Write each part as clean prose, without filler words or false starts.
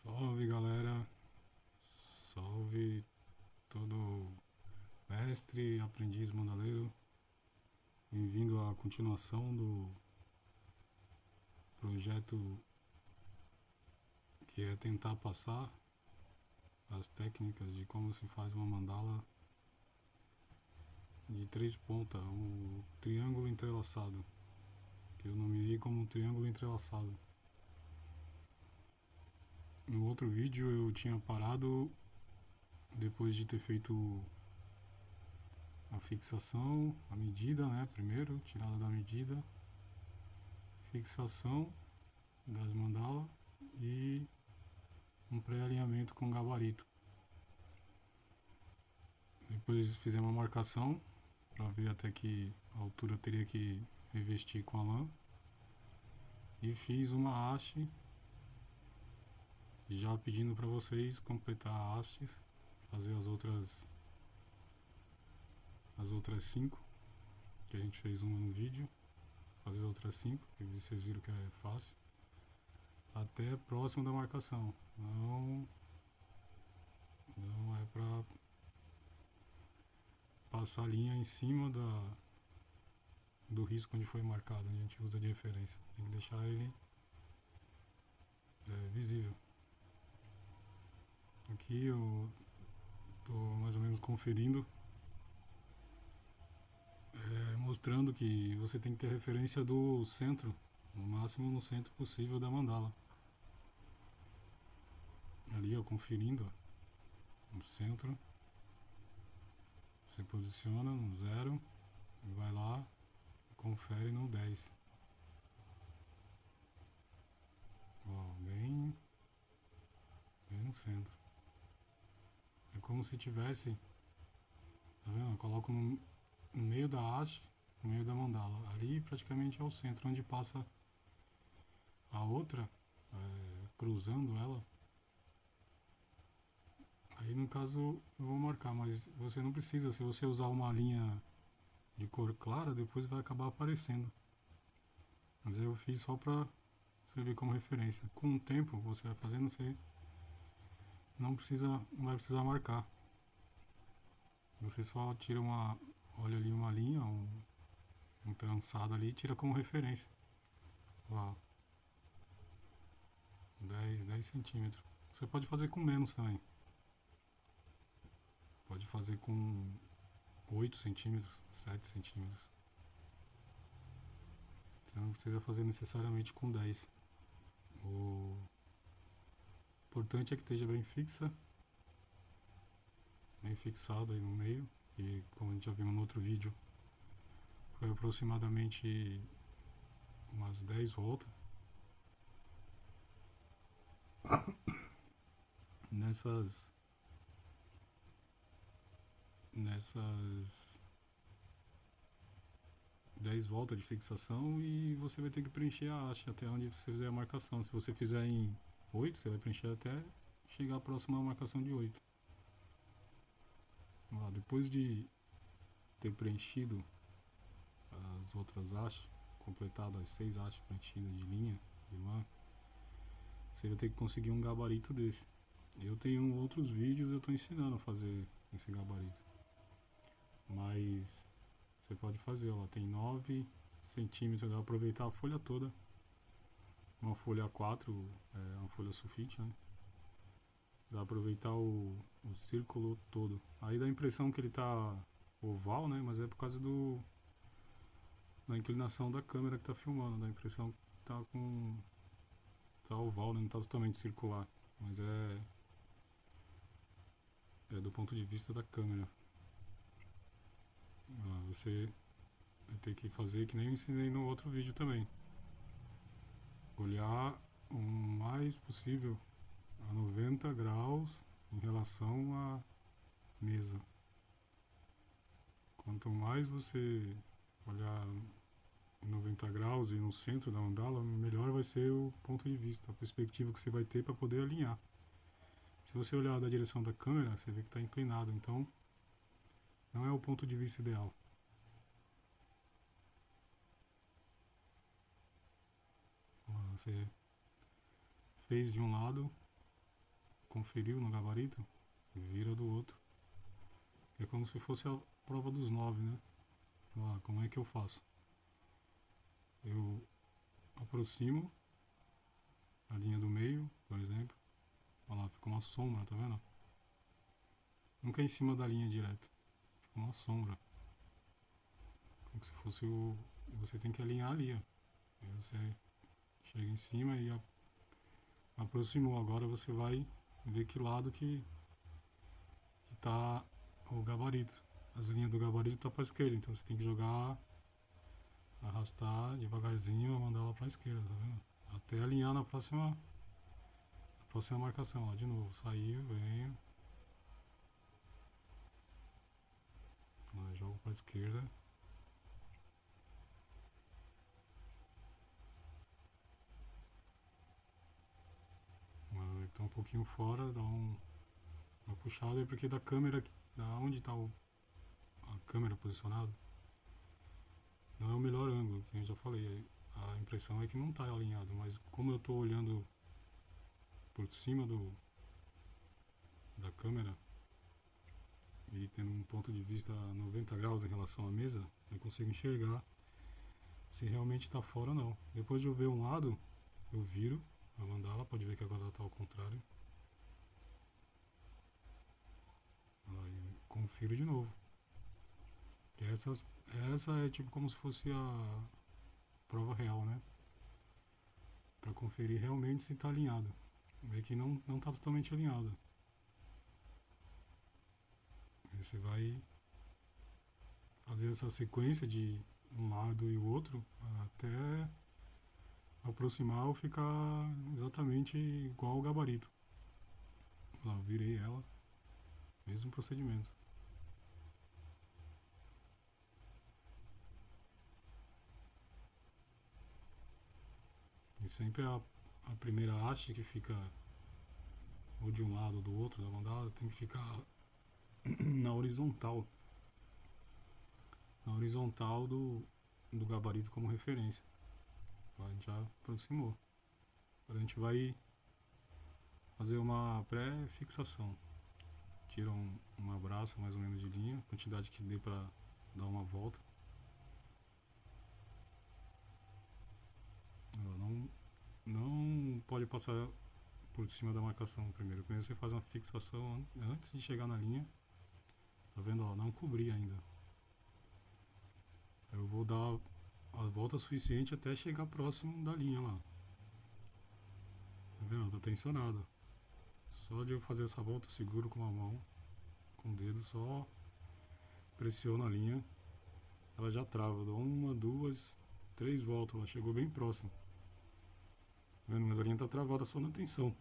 Salve galera, salve todo mestre e aprendiz mandaleiro. Bem-vindo à continuação do projeto que é tentar passar as técnicas de como se faz uma mandala de 3 pontas, um triângulo entrelaçado, que eu nomeei como um triângulo entrelaçado. No outro vídeo eu tinha parado depois de ter feito a fixação, a medida, né? Primeiro, tirada da medida, fixação das mandalas e um pré-alinhamento com gabarito. Depois fizemos uma marcação para ver até que altura eu teria que revestir com a lã. E fiz uma haste, já pedindo para vocês completar a haste, fazer as outras 5, que a gente fez uma no vídeo, fazer as outras 5, que vocês viram que é fácil, até próximo da marcação. Não é para passar a linha em cima do risco onde foi marcado, a gente usa de referência. Tem que deixar ele visível. Aqui eu estou mais ou menos conferindo, mostrando que você tem que ter referência do centro, no máximo no centro possível da mandala. Ali, ó, conferindo, ó, no centro, você posiciona no 0 e vai lá e confere no 10. Ó, bem no centro. É como se tivesse, tá vendo? Eu coloco no meio da haste, no meio da mandala. Ali praticamente é o centro, onde passa a outra, cruzando ela. Aí no caso eu vou marcar, mas você não precisa, se você usar uma linha de cor clara, depois vai acabar aparecendo. Mas eu fiz só pra servir como referência. Com o tempo você vai fazendo, você não vai precisar marcar. Você só tira olha ali uma linha, um trançado ali e tira como referência. Lá, 10 centímetros. Você pode fazer com menos também. Pode fazer com 8 centímetros, 7 centímetros. Você não precisa fazer necessariamente com 10. O importante é que esteja bem fixa, bem fixado aí no meio. E como a gente já viu no outro vídeo, foi aproximadamente umas 10 voltas. Nessas 10 voltas de fixação, e você vai ter que preencher a haste até onde você fizer a marcação. Se você fizer em 8, você vai preencher até chegar próximo à marcação de 8. Lá, depois de ter preenchido as outras hastes, completado as 6 hastes preenchidas de linha, de lã, você vai ter que conseguir um gabarito desse. Eu tenho outros vídeos, eu estou ensinando a fazer esse gabarito. Mas você pode fazer, ó, tem 9 centímetros, dá pra aproveitar a folha toda. Uma folha A4, uma folha sulfite, né? Dá pra aproveitar o círculo todo. Aí dá a impressão que ele tá oval, né? Mas é por causa da inclinação da câmera que tá filmando. Dá a impressão que tá oval, né? Não tá totalmente circular. Mas é do ponto de vista da câmera. Você vai ter que fazer que nem eu ensinei no outro vídeo também. Olhar o mais possível a 90 graus em relação à mesa. Quanto mais você olhar em 90 graus e no centro da mandala, melhor vai ser o ponto de vista, a perspectiva que você vai ter para poder alinhar. Se você olhar da direção da câmera, você vê que está inclinado, então não é o ponto de vista ideal. Você fez de um lado, conferiu no gabarito, vira do outro. É como se fosse a prova dos 9, né? Ah, como é que eu faço? Eu aproximo a linha do meio, por exemplo. Olha lá, fica uma sombra, tá vendo? Nunca é em cima da linha direta. Fica uma sombra. Como se fosse o... Você tem que alinhar ali, ó. Aí você chega em cima e aproximou. Agora você vai ver que lado que tá o gabarito. As linhas do gabarito tá pra esquerda, então você tem que jogar, arrastar devagarzinho e mandar ela pra esquerda, tá vendo? Até alinhar na próxima marcação, ó, de novo. Saiu, venho. Jogo pra esquerda. Tá um pouquinho fora, dá uma puxada, é porque da câmera, da onde tá a câmera posicionada, não é o melhor ângulo, que eu já falei. A impressão é que não tá alinhado, mas como eu tô olhando por cima da câmera e tendo um ponto de vista a 90 graus em relação à mesa, eu consigo enxergar se realmente está fora ou não. Depois de eu ver um lado, eu viro a mandala, pode ver que agora ela está ao contrário. Aí confiro de novo. E essa é tipo como se fosse a prova real, né? Para conferir realmente se está alinhado. Vê que não está totalmente alinhado. Aí você vai fazer essa sequência de um lado e o outro até aproximar ou ficar exatamente igual ao gabarito. Lá, eu virei ela, mesmo procedimento. E sempre a primeira haste que fica ou de um lado ou do outro da mandala tem que ficar na horizontal. Na horizontal do gabarito como referência. A gente já aproximou. Agora a gente vai fazer uma pré-fixação. Tira um abraço mais ou menos de linha, quantidade que dê para dar uma volta. Não pode passar por cima da marcação primeiro. Primeiro você faz uma fixação antes de chegar na linha. Tá vendo? Ó, não cobri ainda. Eu vou dar a volta suficiente até chegar próximo da linha lá. Tá vendo? Tá tensionado. Só de eu fazer essa volta, eu seguro com a mão, com o dedo, só pressiono a linha. Ela já trava. Eu dou uma, duas, três voltas. Ela chegou bem próximo. Tá vendo? Mas a linha tá travada só na tensão.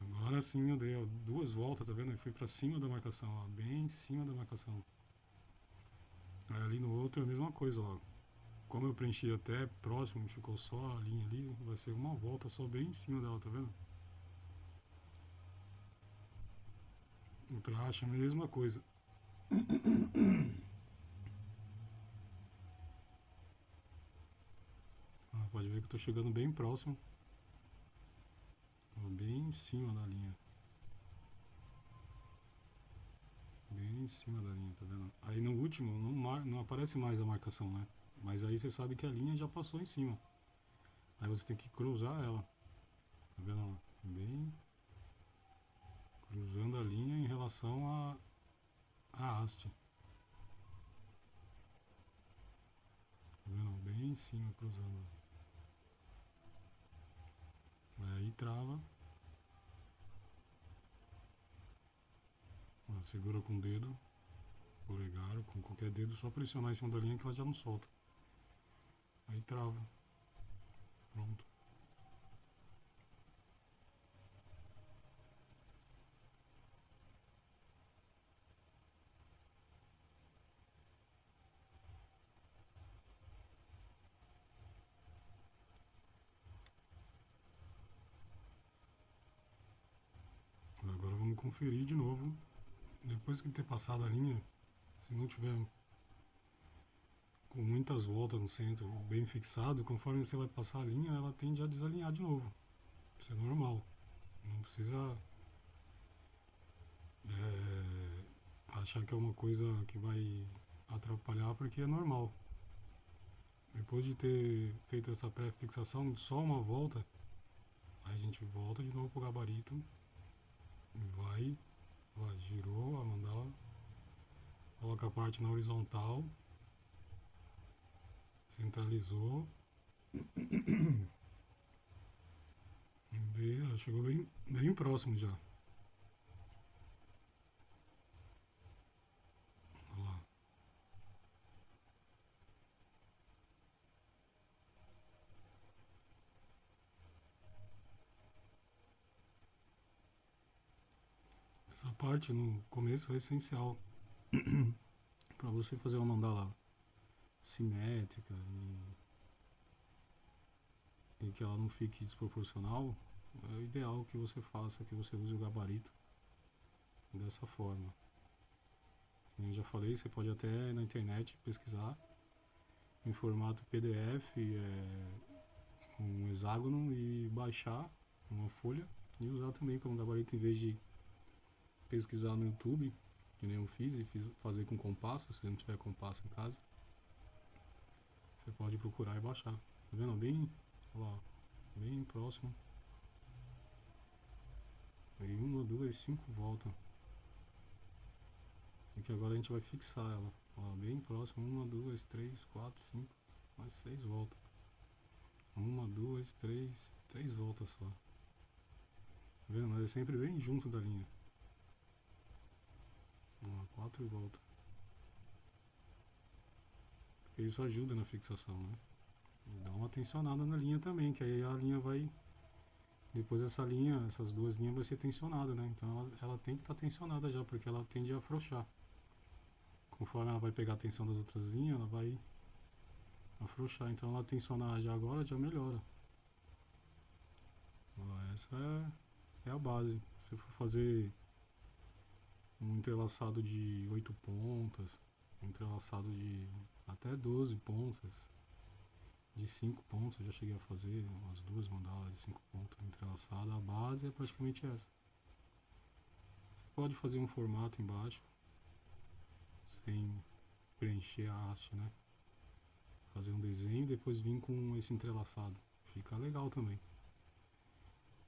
Agora sim eu dei ó, duas voltas, tá vendo? Eu fui pra cima da marcação, ó, bem em cima da marcação. Aí ali no outro é a mesma coisa, ó. Como eu preenchi até próximo, ficou só a linha ali, vai ser uma volta só bem em cima dela, tá vendo? Outra haste é a mesma coisa. Pode ver que eu tô chegando bem próximo. Ó, bem em cima da linha. Bem em cima da linha, tá vendo? Aí no último não aparece mais a marcação, né? Mas aí você sabe que a linha já passou em cima. Aí você tem que cruzar ela. Tá vendo? Bem cruzando a linha em relação a haste. Tá vendo? Bem em cima cruzando. Aí trava. Ó, segura com o dedo, polegar, com qualquer dedo, só pressionar em cima da linha que ela já não solta. Aí trava. Pronto. Agora vamos conferir de novo. Depois que ter passado a linha, se não tiver com muitas voltas no centro, bem fixado, conforme você vai passar a linha, ela tende a desalinhar de novo. Isso é normal. Não precisa achar que é uma coisa que vai atrapalhar, porque é normal. Depois de ter feito essa pré-fixação de só uma volta, aí a gente volta de novo pro gabarito e girou a mandala, coloca a parte na horizontal, centralizou, chegou bem próximo já. Olha lá. Essa parte no começo é essencial para você fazer uma mandala simétrica e que ela não fique desproporcional. É o ideal que você faça, que você use o gabarito dessa forma. Como eu já falei, você pode até na internet pesquisar em formato PDF, um hexágono, e baixar uma folha e usar também como gabarito, em vez de pesquisar no YouTube, que nem eu fiz, e fazer com compasso. Se você não tiver compasso em casa, você pode procurar e baixar. Tá vendo? Olha lá, bem próximo. Aí 1, 2, 5 voltas. E que agora a gente vai fixar ela. Ó, bem próximo. 1, 2, 3, 4, 5. Mais 6 voltas. 1, 2, 3 voltas só. Tá vendo? Mas é sempre bem junto da linha. 4 voltas. Porque isso ajuda na fixação, né? E dá uma tensionada na linha também, que aí a linha vai. Depois essas duas linhas vai ser tensionada, né? Então ela tem que estar tensionada já, porque ela tende a afrouxar. Conforme ela vai pegar a tensão das outras linhas, ela vai afrouxar. Então ela tensionar já agora já melhora. Essa é a base. Se for fazer um entrelaçado de 8 pontas, um entrelaçado de até 12 pontas, de 5 pontas, já cheguei a fazer umas duas mandalas de 5 pontas entrelaçadas. A base é praticamente essa. Você pode fazer um formato embaixo, sem preencher a haste, né? Fazer um desenho e depois vir com esse entrelaçado. Fica legal também.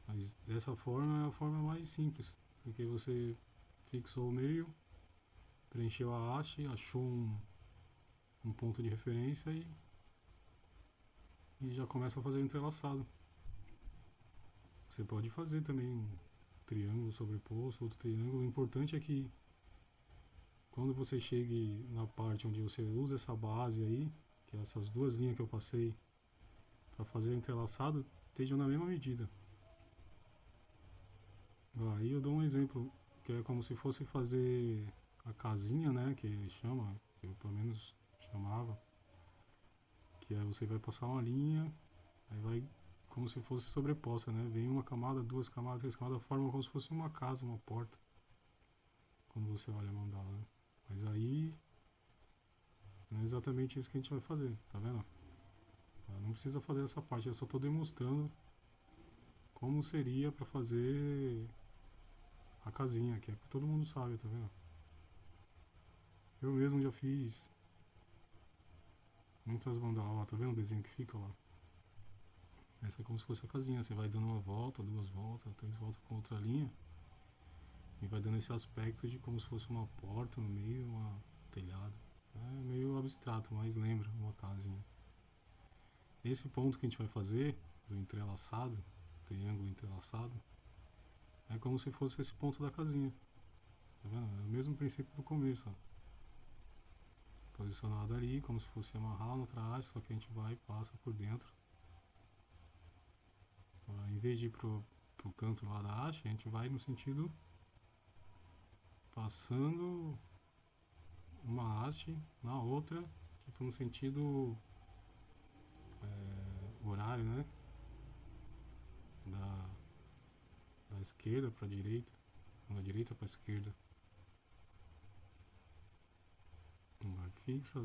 Mas dessa forma é a forma mais simples, porque você fixou o meio, preencheu a haste, achou um ponto de referência e já começa a fazer o entrelaçado. Você pode fazer também um triângulo sobreposto, outro triângulo. O importante é que quando você chegue na parte onde você usa essa base aí, que é essas duas linhas que eu passei para fazer o entrelaçado, estejam na mesma medida. Aí eu dou um exemplo, que é como se fosse fazer a casinha, né, que chama, que eu pelo menos chamava, que é você vai passar uma linha, aí vai como se fosse sobreposta, né, vem uma camada, duas camadas, três camadas, forma como se fosse uma casa, uma porta, quando você olha a mandala, né. Mas aí não é exatamente isso que a gente vai fazer, tá vendo? Não precisa fazer essa parte, eu só estou demonstrando como seria para fazer a casinha, que é que todo mundo sabe, tá vendo? Eu mesmo já fiz muitas mandalas lá, tá vendo o desenho que fica lá? Essa é como se fosse a casinha, você vai dando uma volta, duas voltas, três voltas com outra linha e vai dando esse aspecto de como se fosse uma porta no meio, uma telhado. É meio abstrato, mas lembra uma casinha. Esse ponto que a gente vai fazer, do entrelaçado, triângulo entrelaçado, é como se fosse esse ponto da casinha. Tá vendo? É o mesmo princípio do começo, ó. Posicionado ali, como se fosse amarrar no traste, só que a gente vai e passa por dentro. Em vez de ir pro canto lá da haste, a gente vai no sentido passando uma haste na outra, tipo no sentido horário, né? Da esquerda para a direita, da direita para a esquerda. Vai fixa,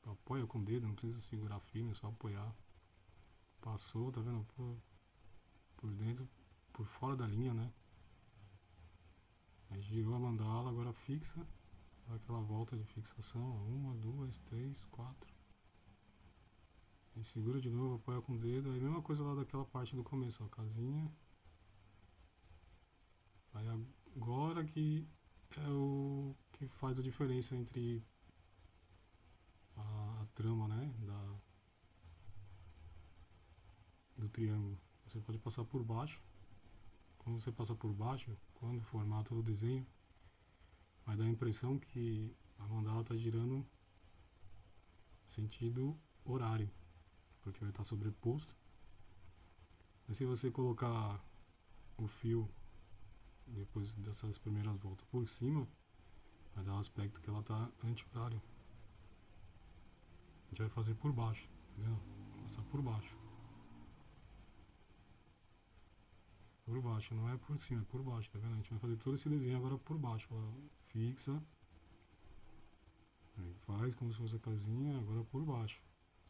apoia com o dedo, não precisa segurar firme, é só apoiar. Passou, tá vendo? Por dentro, por fora da linha, né? Aí girou a mandala, agora fixa, dá aquela volta de fixação, ó, uma, duas, três, quatro. Aí segura de novo, apoia com o dedo, aí mesma coisa lá daquela parte do começo, ó, casinha. Aí agora que é o que faz a diferença entre a trama, né, do triângulo. Você pode passar por baixo. Quando você passa por baixo, quando formar todo o desenho, vai dar a impressão que a mandala está girando sentido horário, porque vai estar sobreposto. Mas se você colocar o fio depois dessas primeiras voltas por cima, vai dar o aspecto que ela está anti-horário. A gente vai fazer por baixo, entendeu? Passar por baixo. Por baixo, não é por cima, é por baixo, tá vendo? A gente vai fazer todo esse desenho agora por baixo. Ó, fixa, aí faz como se fosse a casinha, agora por baixo.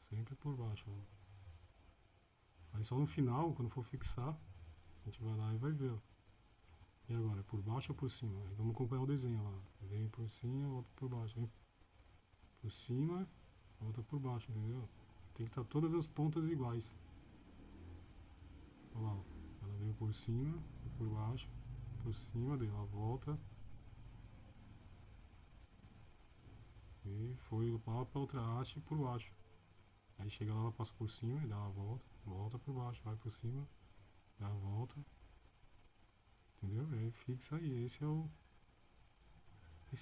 Sempre por baixo, ó. Aí só no final, quando for fixar, a gente vai lá e vai ver, ó. E agora, por baixo ou por cima? Aí vamos acompanhar o desenho lá. Vem por cima, volta por baixo. Vem por cima, volta por baixo, entendeu? Tem que estar todas as pontas iguais. Olha lá, ó. Ela veio por cima, por baixo, por cima, daí ela volta. E foi lá pra outra haste por baixo. Aí chega lá, ela passa por cima e dá uma volta, volta por baixo, vai por cima, dá a volta, entendeu? E aí fixa aí, esse é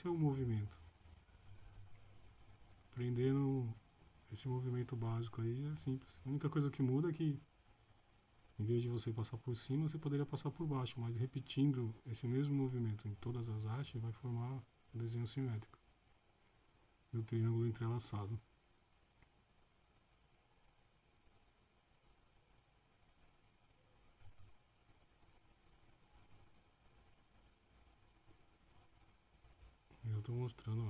o movimento. Aprendendo esse movimento básico aí é simples. A única coisa que muda é que em vez de você passar por cima, você poderia passar por baixo, mas repetindo esse mesmo movimento em todas as hastes vai formar o desenho simétrico do triângulo entrelaçado. Eu estou mostrando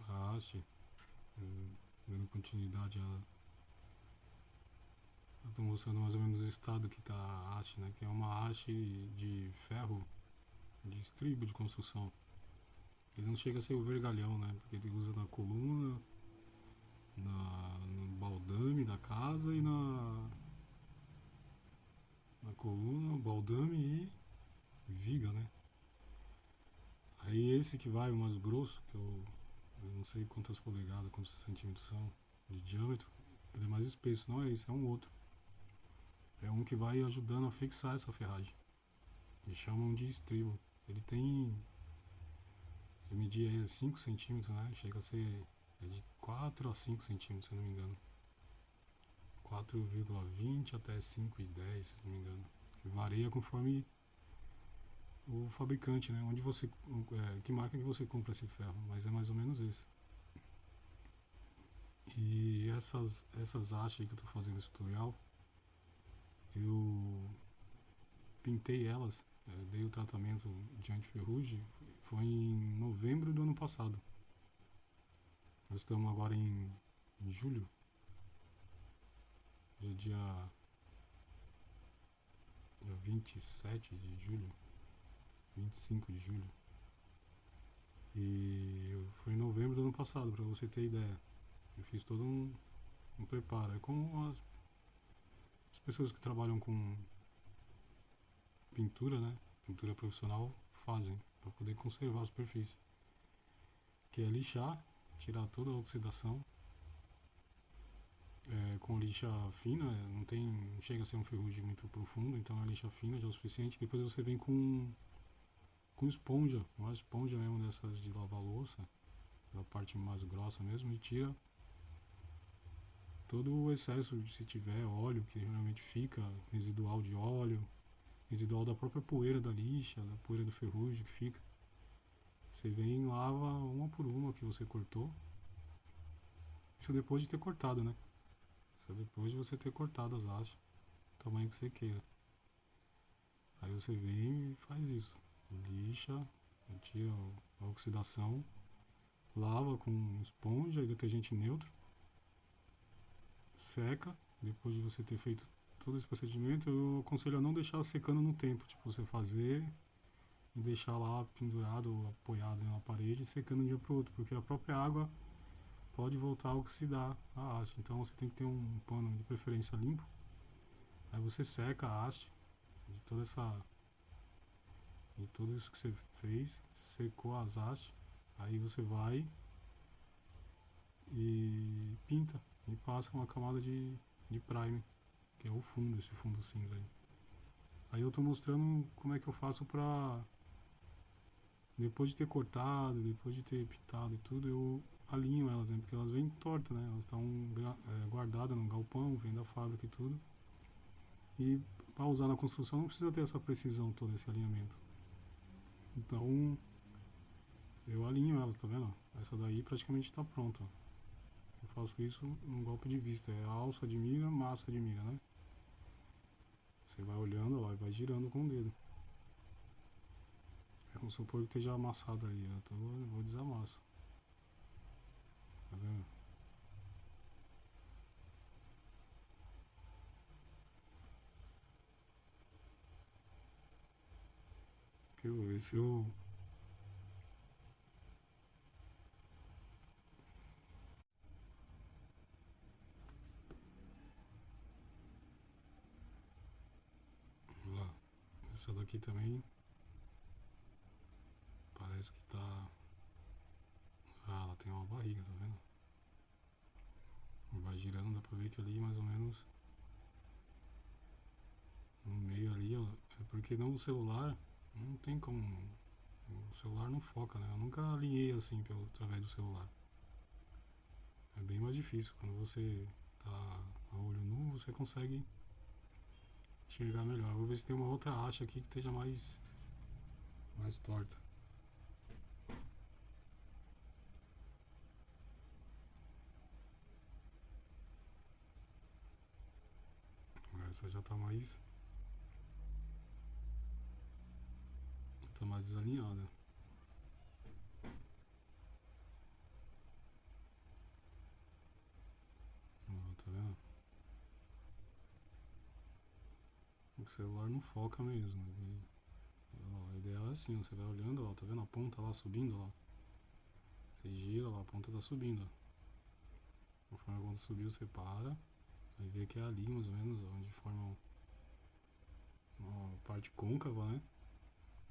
a haste, dando continuidade a. Eu estou mostrando mais ou menos o estado que está a haste, né? Que é uma haste de ferro, de estribo de construção. Ele não chega a ser o vergalhão, né? Porque ele usa na coluna, no baldame da casa e na coluna, baldame e viga, né? Aí esse que vai o mais grosso, que eu não sei quantas polegadas, quantos centímetros são de diâmetro, ele é mais espesso, não é esse, é um outro. É um que vai ajudando a fixar essa ferragem. Eles chamam de estribo. Ele tem. Ele media 5 centímetros, né? Chega a ser de 4 a 5 centímetros, se eu não me engano. 4,20 até 5,10, se eu não me engano. Que varia conforme o fabricante, né? Onde você. Que marca que você compra esse ferro, mas é mais ou menos esse. E essas hastes que eu estou fazendo esse tutorial, eu pintei elas, dei o tratamento de anti-ferrugem, foi em novembro do ano passado. Nós estamos agora em julho, dia 27 de julho, 25 de julho. E foi em novembro do ano passado, para você ter ideia. Eu fiz todo um preparo. É como as pessoas que trabalham com pintura, né? Pintura profissional fazem para poder conservar a superfície. Que é lixar, tirar toda a oxidação. Com lixa fina, não chega a ser um ferrugem muito profundo, então a lixa fina já é o suficiente. Depois você vem com esponja, uma esponja mesmo dessas de lavar louça, a parte mais grossa mesmo, e tira todo o excesso de, se tiver óleo que realmente fica, residual de óleo, residual da própria poeira da lixa, da poeira do ferrugem que fica. Você vem e lava uma por uma que você cortou. Isso depois de ter cortado, né? Isso depois de você ter cortado as hastes, do tamanho que você queira. Aí você vem e faz isso. Lixa, tira a oxidação, lava com esponja e detergente neutro, seca. Depois de você ter feito todo esse procedimento, eu aconselho a não deixar secando no tempo. Tipo, você fazer e deixar lá pendurado ou apoiado na parede, secando de um dia para o outro, porque a própria água pode voltar a oxidar a haste. Então você tem que ter um pano de preferência limpo. Aí você seca a haste de toda essa, de tudo isso que você fez, secou as hastes. Aí você vai e pinta e passa uma camada de primer, que é o fundo, esse fundo cinza aí. Aí eu tô mostrando como é que eu faço pra, depois de ter cortado, depois de ter pintado e tudo, eu alinho elas, né? Porque elas vêm tortas, né? Elas estão guardadas no galpão, vem da fábrica e tudo. E para usar na construção não precisa ter essa precisão toda, esse alinhamento. Então eu alinho elas, tá vendo? Essa daí praticamente está pronta. Eu faço isso num golpe de vista, é alça de mira, massa de mira, né? Você vai olhando lá e vai girando com o dedo. Vamos supor que esteja amassado ali, eu vou desamasso. Tá vendo? Que eu vou ver se eu. Vamos lá. Essa daqui também parece que tá. Ah, ela tem uma barriga, tá vendo? Vai girando, dá pra ver que ali mais ou menos no meio ali, ó. É porque no celular não tem como. O celular não foca, né? Eu nunca alinhei assim através do celular. É bem mais difícil. Quando você tá a olho nu, você consegue enxergar melhor. Vou ver se tem uma outra haste aqui que esteja mais torta. Essa já tá mais desalinhada. Ó, tá vendo? O celular não foca mesmo. Ó, a ideia é assim, ó, você vai olhando, ó, tá vendo a ponta lá subindo, ó. Você gira lá, a ponta tá subindo, ó. Conforme quando subiu, você para. Aí vê que é ali, mais ou menos, ó, onde forma uma parte côncava, né?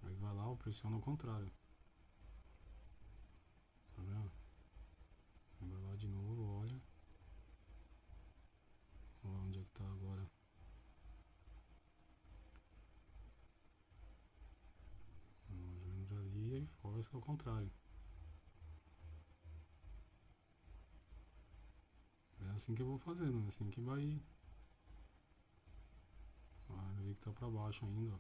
Aí vai lá, ó, pressiona ao contrário. Tá vendo? Aí vai lá de novo, olha. Olha lá onde é que tá agora. Mais ou menos ali, aí força ao contrário. É assim que eu vou fazendo, é assim que vai. Vai ver que tá pra baixo ainda, ó.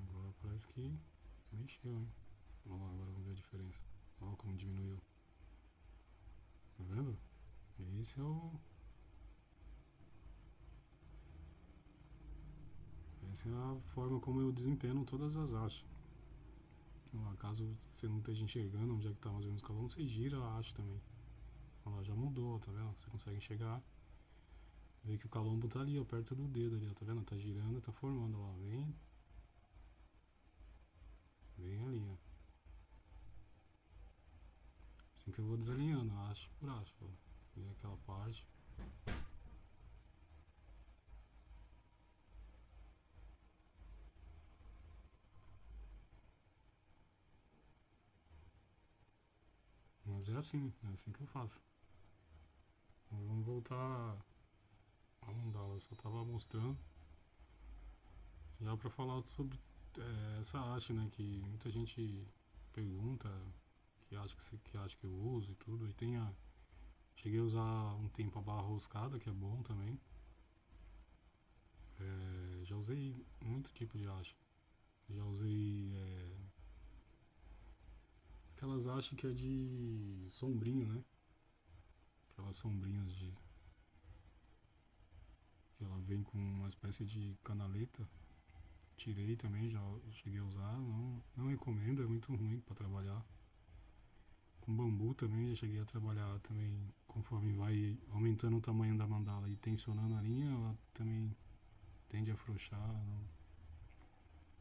Agora parece que mexeu, hein? Olha lá, agora vamos ver a diferença. Olha como diminuiu. Tá vendo? Esse é o. Essa é a forma como eu desempenho todas as hastes. Olha lá, caso você não esteja enxergando onde é que tá mais ou menos o calão, você gira a haste também. Olha lá, já mudou, tá vendo? Você consegue enxergar. Vê que o calombo tá ali, ó, perto do dedo ali, ó, tá vendo? Tá girando, tá formando, ó, bem ali, ó. Assim que eu vou desalinhando, haste por haste, ó. Vê aquela parte. Mas é assim que eu faço. Então, vamos voltar a andar, eu só tava mostrando. Já pra falar sobre essa haste, né, que muita gente pergunta, que acha que eu uso e tudo. E tem a. Cheguei a usar um tempo a barra roscada, que é bom também. Já usei muito tipo de haste. Já usei aquelas hastes que é de sombrinho, né? Aquelas sombrinhas de. Que ela vem com uma espécie de canaleta. tirei também, já cheguei a usar, não recomendo, é muito ruim para trabalhar. Com bambu também, já cheguei a trabalhar também, conforme vai aumentando o tamanho da mandala e tensionando a linha, ela também tende a afrouxar. Não.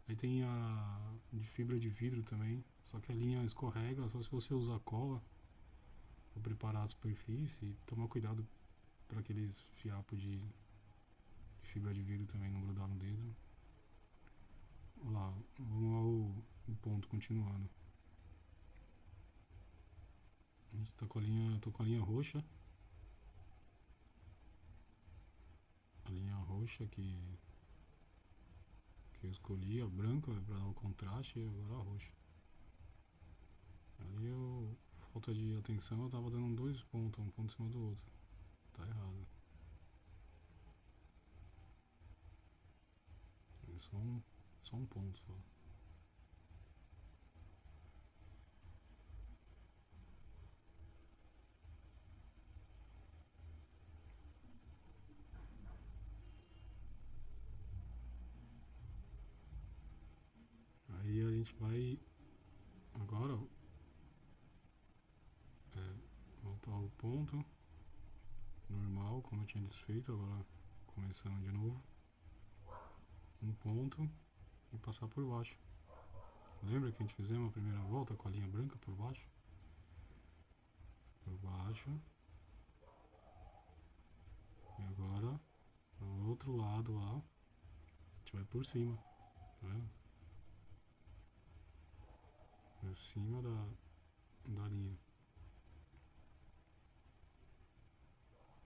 Aí tem a de fibra de vidro também, só que a linha escorrega, só se você usar cola para preparar a superfície e tomar cuidado para aqueles fiapos de fibra de vidro também não grudar no dedo. Olha lá, vamos ao ponto continuando. A gente tá com a linha, tô com a linha roxa. A linha roxa que eu escolhi, a branca para dar o contraste, e agora a roxa. Ali eu, falta de atenção, eu tava dando dois pontos, um ponto em cima do outro. Tá errado. É só um ponto só. Aí a gente vai agora voltar ao ponto normal, como eu tinha desfeito, agora começando de novo. Um ponto e passar por baixo. Lembra que a gente fizemos a primeira volta com a linha branca por baixo? Por baixo. E agora, no outro lado lá, a gente vai por cima. Tá vendo? Por cima da linha.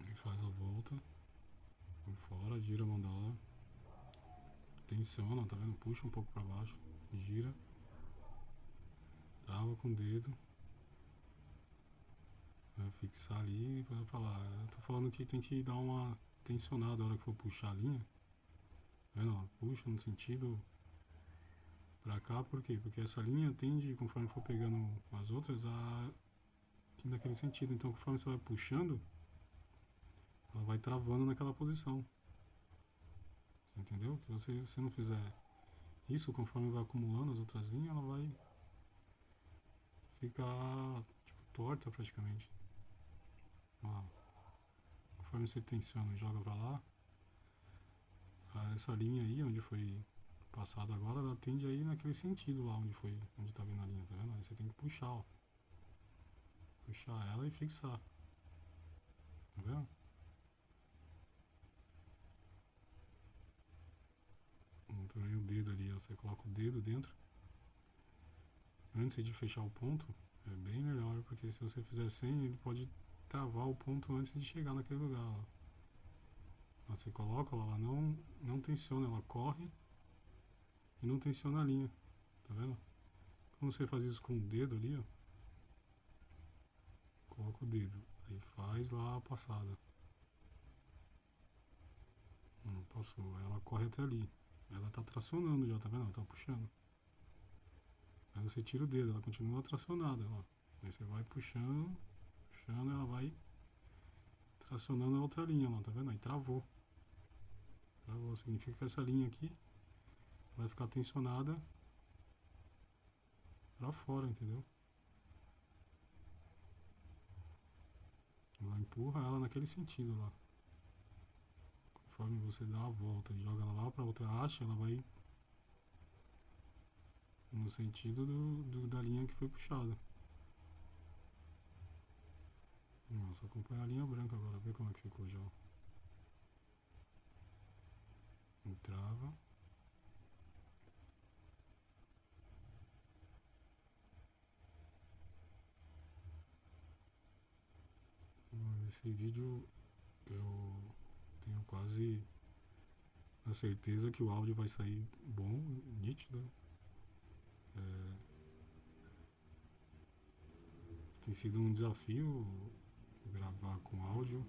E faz a volta por fora, gira a mandala. Tensiona, tá vendo? Puxa um pouco pra baixo. Gira. Trava com o dedo. Vai fixar ali e vai pra lá. Eu tô falando que tem que dar uma tensionada na hora que for puxar a linha. Tá vendo? Puxa no sentido pra cá, por quê? Porque essa linha tende, conforme for pegando as outras, a ir naquele sentido. Então, conforme você vai puxando, ela vai travando naquela posição. Você entendeu? Se você não fizer isso, conforme vai acumulando as outras linhas, ela vai ficar tipo, torta praticamente. Ó, conforme você tensiona e joga pra lá, essa linha aí, onde foi passada agora, ela tende a ir naquele sentido lá onde tá vendo a linha, tá vendo? Aí você tem que puxar, ó. Puxar ela e fixar. Tá vendo? Também o dedo ali, ó. Você coloca o dedo dentro. Antes de fechar o ponto, é bem melhor, porque se você fizer sem, ele pode travar o ponto antes de chegar naquele lugar, ó. Você coloca, ela não tensiona, ela corre e não tensiona a linha, tá vendo? Quando você faz isso com o dedo ali, ó, coloca o dedo, aí faz lá a passada. Não passou, aí ela corre até ali. Ela tá tracionando já, tá vendo? Ela tá puxando. Aí você tira o dedo, ela continua tracionada, ó. Aí você vai puxando, puxando, ela vai tracionando a outra linha lá, tá vendo? Aí travou. Travou, significa que essa linha aqui vai ficar tensionada pra fora, entendeu? Ela empurra ela naquele sentido lá. Conforme você dá a volta e joga ela lá pra outra haste, ela vai no sentido da linha que foi puxada. Nossa, acompanha a linha branca agora, vê como é que ficou já. Entrava. Esse vídeo eu tenho quase a certeza que o áudio vai sair bom, nítido. Tem sido um desafio gravar com áudio.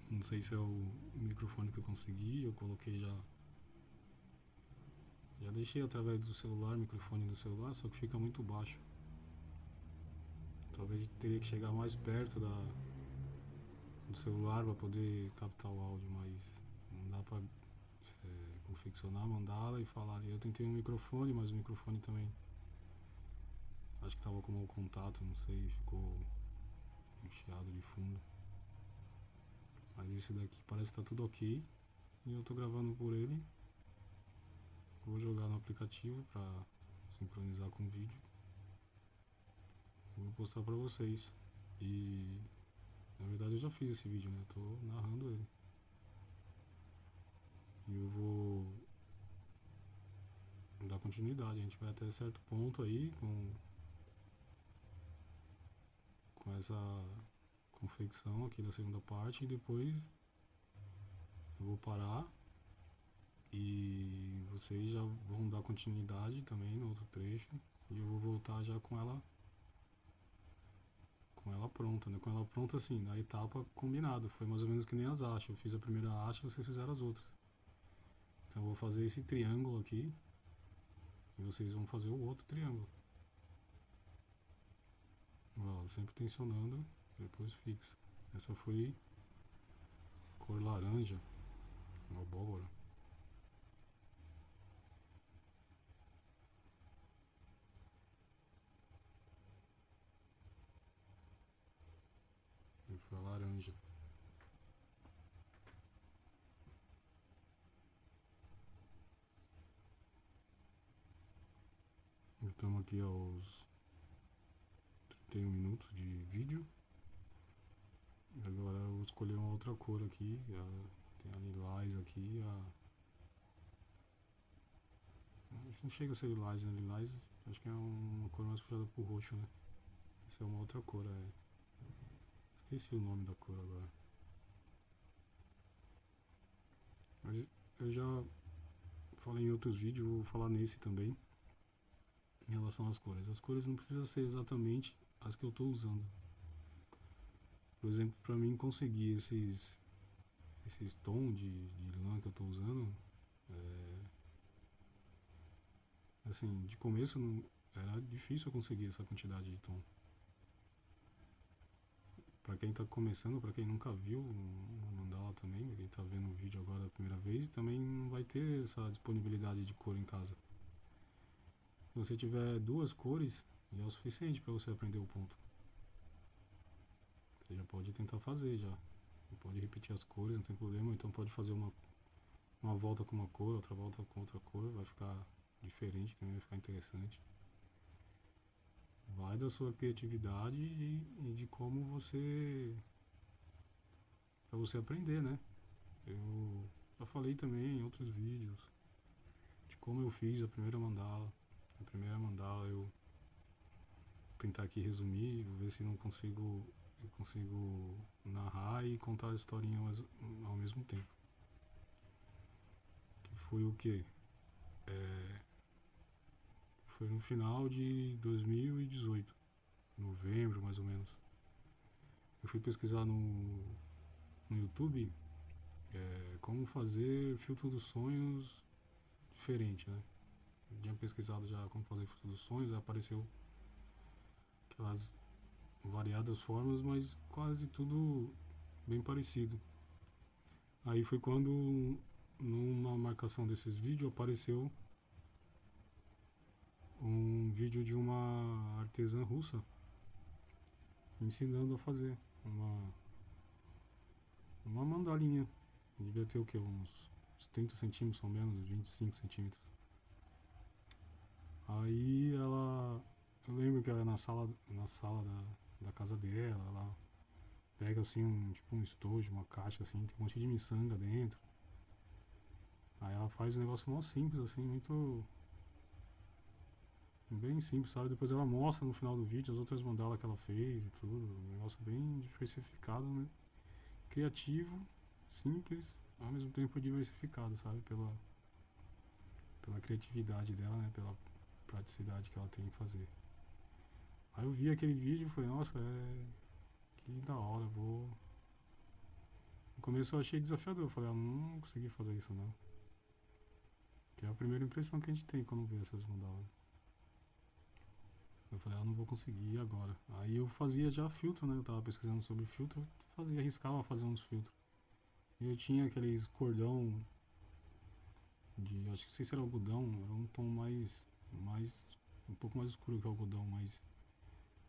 Não sei se é o microfone que eu consegui, eu coloquei já. Já deixei através do celular, microfone do celular, só que fica muito baixo. Talvez teria que chegar mais perto do celular para poder captar o áudio, mas não dá para confeccionar a mandala e falar ali. Eu tentei um microfone, mas o microfone também acho que tava com mau contato, não sei, ficou um chiado de fundo. Mas esse daqui parece que tá tudo ok. E eu tô gravando por ele. Vou jogar no aplicativo pra sincronizar com o vídeo. Vou postar pra vocês. E na verdade eu já fiz esse vídeo, né? Tô narrando ele. E eu vou dar continuidade. A gente vai até certo ponto aí com essa confecção aqui da segunda parte. E depois eu vou parar. E vocês já vão dar continuidade também no outro trecho. E eu vou voltar já com ela pronta, né? Com ela pronta assim, na etapa combinado. Foi mais ou menos que nem as hastes. Eu fiz a primeira haste e vocês fizeram as outras. Então eu vou fazer esse triângulo aqui e vocês vão fazer o outro triângulo. Ó, sempre tensionando, depois fixa. Essa foi cor laranja, uma abóbora. E foi a laranja. Estamos aqui aos 31 minutos de vídeo. E agora eu vou escolher uma outra cor aqui. Tem a lilás aqui. Acho que não chega a ser lilás, né? Lilás acho que é uma cor mais puxada pro roxo, né? Essa é uma outra cor, esqueci o nome da cor agora. Mas eu já falei em outros vídeos, vou falar nesse também. Em relação às cores. As cores não precisam ser exatamente as que eu estou usando. Por exemplo, para mim conseguir esses tons de lã que eu estou usando, assim, de começo não, era difícil eu conseguir essa quantidade de tom. Para quem está começando, para quem nunca viu uma mandala também, quem está vendo o vídeo agora a primeira vez, também não vai ter essa disponibilidade de cor em casa. Se você tiver duas cores, já é o suficiente para você aprender o ponto. Você já pode tentar fazer já. Você pode repetir as cores, não tem problema. Então pode fazer uma volta com uma cor, outra volta com outra cor. Vai ficar diferente também, vai ficar interessante. Vai da sua criatividade e de como você... pra você aprender, né? Eu já falei também em outros vídeos de como eu fiz a primeira mandala. A primeira mandala eu vou tentar aqui resumir, vou ver se não consigo eu consigo narrar e contar a historinha ao mesmo tempo. Que foi o que? Foi no final de 2018, novembro mais ou menos. Eu fui pesquisar no YouTube como fazer filtro dos sonhos diferente, né? Eu tinha pesquisado já como fazer filtro dos sonhos, apareceu aquelas variadas formas, mas quase tudo bem parecido. Aí foi quando numa marcação desses vídeos apareceu um vídeo de uma artesã russa ensinando a fazer uma mandalinha. Devia ter o que? Uns 30 centímetros ou menos, 25 centímetros. Aí ela. Eu lembro que ela na sala da casa dela, ela pega assim tipo um estojo, uma caixa assim, tem um monte de miçanga dentro. Aí ela faz um negócio mó simples, assim, muito. Bem simples, sabe? Depois ela mostra no final do vídeo as outras mandalas que ela fez e tudo. Um negócio bem diversificado, né? Criativo, simples, ao mesmo tempo diversificado, sabe? Pela criatividade dela, né? Pela praticidade que ela tem em fazer. Aí eu vi aquele vídeo e falei, nossa, que da hora, vou. No começo eu achei desafiador, eu falei, não consegui fazer isso não. Que é a primeira impressão que a gente tem quando vê essas mandalas. Eu falei, não vou conseguir agora. Aí eu fazia já filtro, né? Eu tava pesquisando sobre filtro, arriscava fazer uns filtros. E eu tinha aqueles cordão acho que não sei se era algodão, era um tom um pouco mais escuro que o algodão, mas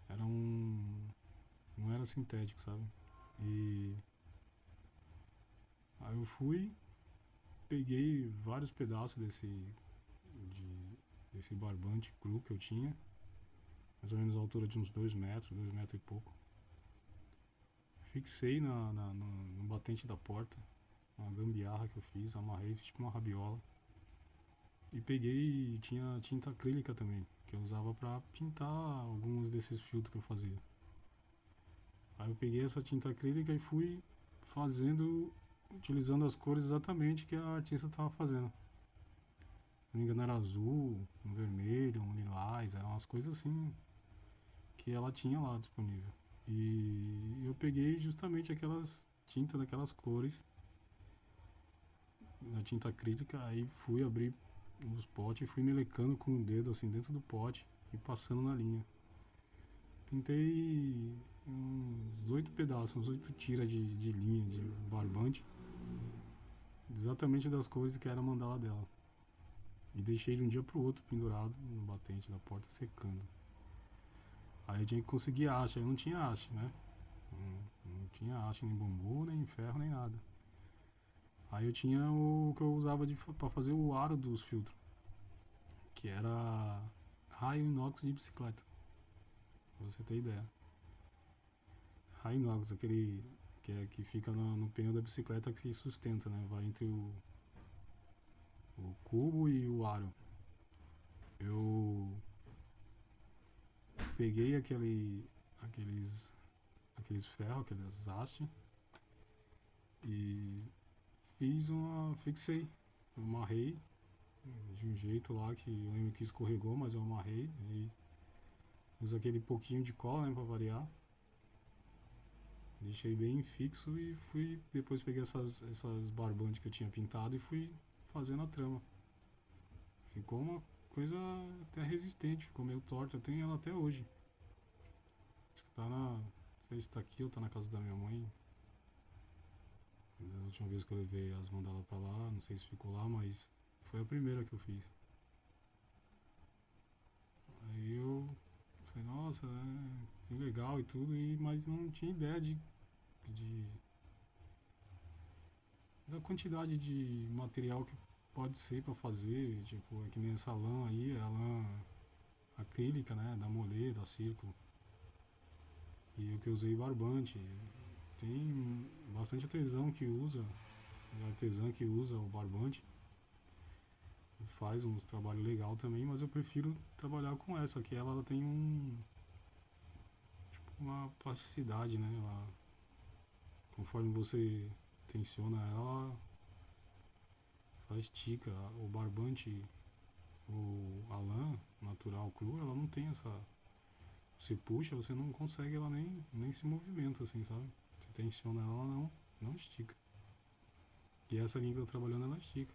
era não era sintético, sabe? E aí eu fui, peguei vários pedaços desse barbante cru que eu tinha, mais ou menos a altura de uns 2 metros, 2 metros e pouco. Fixei no batente da porta, uma gambiarra que eu fiz, amarrei tipo uma rabiola. E peguei, tinha tinta acrílica também, que eu usava pra pintar alguns desses filtros que eu fazia. Aí eu peguei essa tinta acrílica e fui fazendo, utilizando as cores exatamente que a artista estava fazendo. Se não me engano era azul, um vermelho, um lilás, eram umas coisas assim que ela tinha lá disponível. E eu peguei justamente aquelas tintas daquelas cores na tinta acrílica, aí fui abrir os potes e fui melecando com o dedo assim dentro do pote e passando na linha. Pintei uns 8 pedaços, uns 8 tiras de linha de barbante, exatamente das cores que era a mandala dela. E deixei de um dia pro outro pendurado no batente da porta secando. Aí eu tinha que conseguir haste, aí eu não tinha haste, né? Não tinha haste nem bambu, nem ferro, nem nada. Aí eu tinha o que eu usava pra fazer o aro dos filtros, que era raio inox de bicicleta, pra você ter ideia. Raio inox, aquele que fica no pneu da bicicleta que se sustenta, né? Vai entre o cubo e o aro. Eu peguei aqueles ferros, aqueles hastes e fixei, amarrei de um jeito lá que eu lembro que escorregou, mas eu amarrei. Aí uso aquele pouquinho de cola, né, pra variar. Deixei bem fixo e fui. Depois peguei essas barbantes que eu tinha pintado e fui fazendo a trama. Ficou uma coisa até resistente, ficou meio torta. Eu tenho ela até hoje. Acho que tá na. Não sei se tá aqui ou tá na casa da minha mãe. Da última vez que eu levei as mandalas pra lá, não sei se ficou lá, mas foi a primeira que eu fiz. Aí eu falei, nossa, que legal e tudo, mas não tinha ideia de da quantidade de material que pode ser para fazer, tipo, é que nem essa lã aí, é a lã acrílica, né, da Molê, da Círculo. E eu que usei barbante. Tem bastante artesã que usa o barbante. Faz uns trabalhos legal também, mas eu prefiro trabalhar com essa, que ela tem uma plasticidade, né? Conforme você tensiona ela, ela estica. O barbante, a lã natural crua, ela não tem essa. Você puxa, você não consegue, ela nem se movimenta assim, sabe? Você tensiona ela, não estica. E essa linha que eu tô trabalhando, ela estica.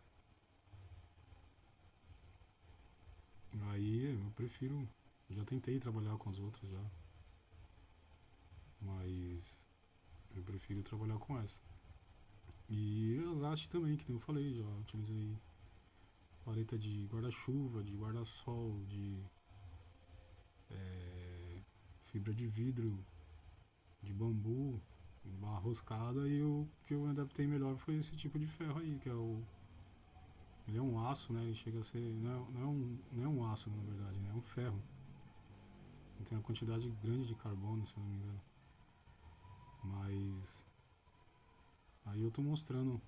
Aí eu prefiro. Já tentei trabalhar com as outras já, mas eu prefiro trabalhar com essa. E as hastes também, que nem eu falei, já utilizei paleta de guarda-chuva, de guarda-sol, de fibra de vidro, de bambu, barra roscada, e o que eu adaptei melhor foi esse tipo de ferro aí, que é o. Ele é um aço, né? Ele chega a ser. Não é um aço, na verdade, né? É um ferro. Ele tem uma quantidade grande de carbono, se eu não me engano. Mas aí eu tô mostrando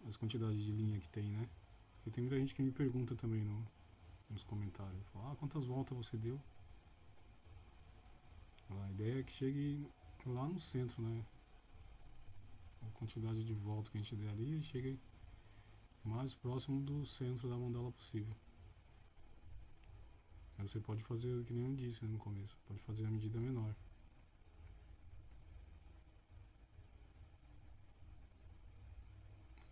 as quantidades de linha que tem, né? Porque tem muita gente que me pergunta também nos comentários. Fala, quantas voltas você deu? A ideia é que chegue lá no centro, né? A quantidade de volta que a gente der ali chega mais próximo do centro da mandala possível. Aí você pode fazer, que nem eu disse, né, no começo, pode fazer a medida menor.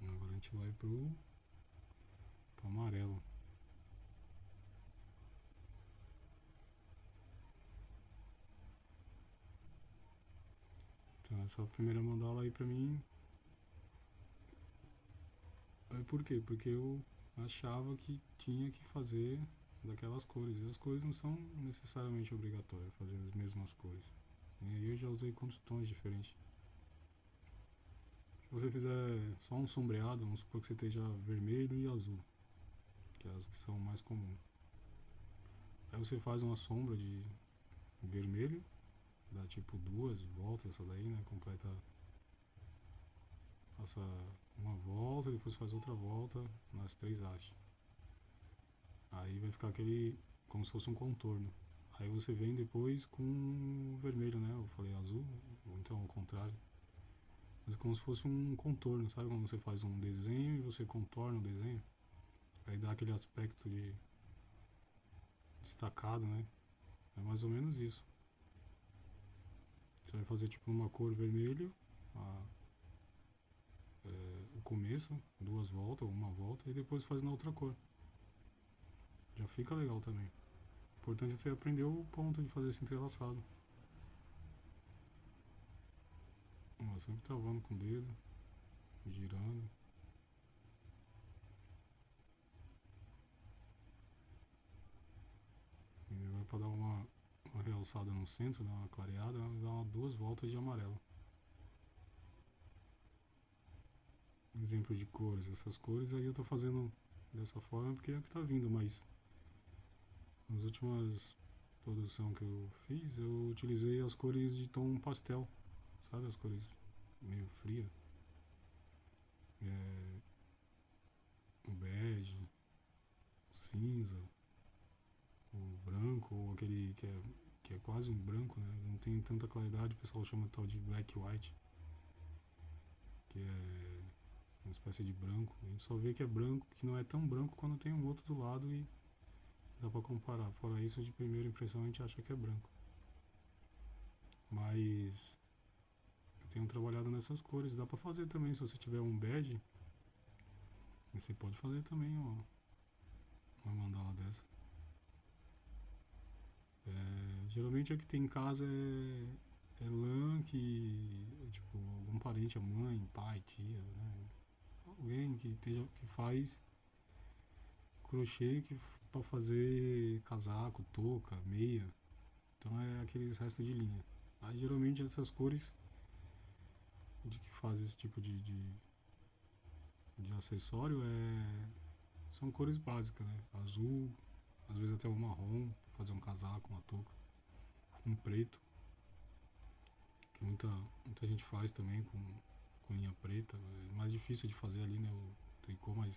Agora a gente vai pro amarelo. Então essa primeira mandala aí pra mim, Por quê? Porque eu achava que tinha que fazer daquelas cores. E as cores não são necessariamente obrigatórias fazer as mesmas cores. E aí eu já usei quantos tons diferentes. Se você fizer só um sombreado, vamos supor que você esteja vermelho e azul, que é as que são mais comuns. Aí você faz uma sombra de vermelho, dá tipo duas voltas essa daí, né? Completa, passa uma volta, depois faz outra volta nas três hastes. Aí vai ficar aquele, como se fosse um contorno. Aí você vem depois com vermelho, né? Eu falei azul, ou então ao contrário. Mas é como se fosse um contorno, sabe? Quando você faz um desenho e você contorna o desenho. Aí dá aquele aspecto de destacado, né? É mais ou menos isso. Você vai fazer tipo uma cor vermelho, a, o começo, duas voltas, uma volta, e depois faz na outra cor. Já fica legal também. O importante é você aprender o ponto de fazer esse entrelaçado. Sempre travando com o dedo, girando. E vai para dar uma realçada no centro, dar uma clareada, dá duas voltas de amarelo. Exemplo de cores, essas cores aí eu tô fazendo dessa forma porque é o que tá vindo, mas nas últimas produção que eu fiz, eu utilizei as cores de tom pastel, sabe? As cores meio fria, o bege, o cinza, o branco, ou aquele que é quase um branco, né? Não tem tanta claridade, o pessoal chama tal de black white, que é uma espécie de branco. A gente só vê que é branco, que não é tão branco quando tem um outro do lado e dá pra comparar. Fora isso, de primeira impressão a gente acha que é branco. Mas eu tenho trabalhado nessas cores. Dá pra fazer também, se você tiver um bege, você pode fazer também uma mandala dessa. Geralmente o que tem em casa é lã que, tipo, algum parente, a mãe, pai, tia, né? Alguém que faz crochê pra fazer casaco, touca, meia. Então é aqueles restos de linha. Aí geralmente essas cores de que faz esse tipo de acessório são cores básicas, né? Azul, às vezes até o marrom, pra fazer um casaco, uma touca. Um preto, que muita gente faz também com linha preta. É mais difícil de fazer ali, né? O tricô, mas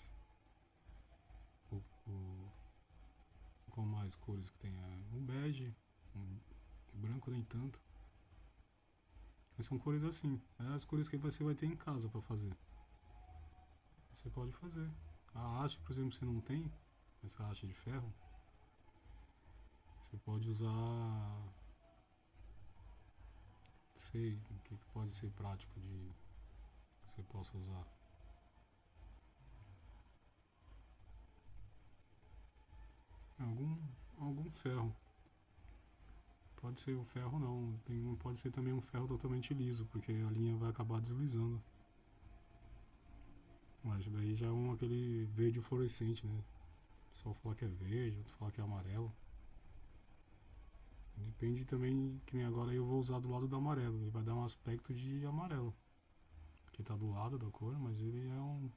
o, com mais cores que tem um bege, um branco nem tanto. Mas são cores assim, é as cores que você vai ter em casa para fazer. Você pode fazer. A haste, por exemplo, você não tem, essa haste de ferro, você pode usar, sei, o que pode ser prático de que você possa usar. Algum, algum ferro. Pode ser o ferro não, pode ser também um ferro totalmente liso, porque a linha vai acabar deslizando. Mas daí já é aquele verde fluorescente, né? O pessoal fala que é verde, outros falam que é amarelo. Depende também, que nem agora eu vou usar do lado do amarelo, ele vai dar um aspecto de amarelo. Porque tá do lado da cor, mas ele é um.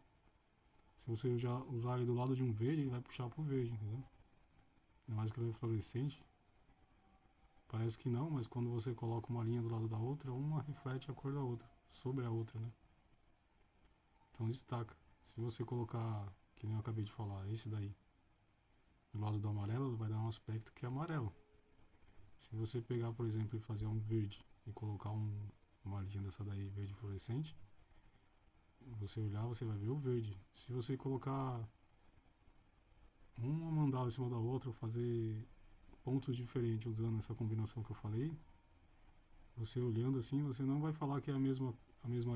Se você já usar ele do lado de um verde, ele vai puxar pro verde, entendeu? Ainda mais que ele é fluorescente. Parece que não, mas quando você coloca uma linha do lado da outra, uma reflete a cor da outra, sobre a outra, né? Então destaca. Se você colocar, que nem eu acabei de falar, esse daí, do lado do amarelo, vai dar um aspecto que é amarelo. Se você pegar, por exemplo, e fazer um verde e colocar uma linha dessa daí verde fluorescente, você olhar, você vai ver o verde. Se você colocar uma mandala em cima da outra, ou fazer pontos diferentes usando essa combinação que eu falei, você olhando assim, você não vai falar que é a mesma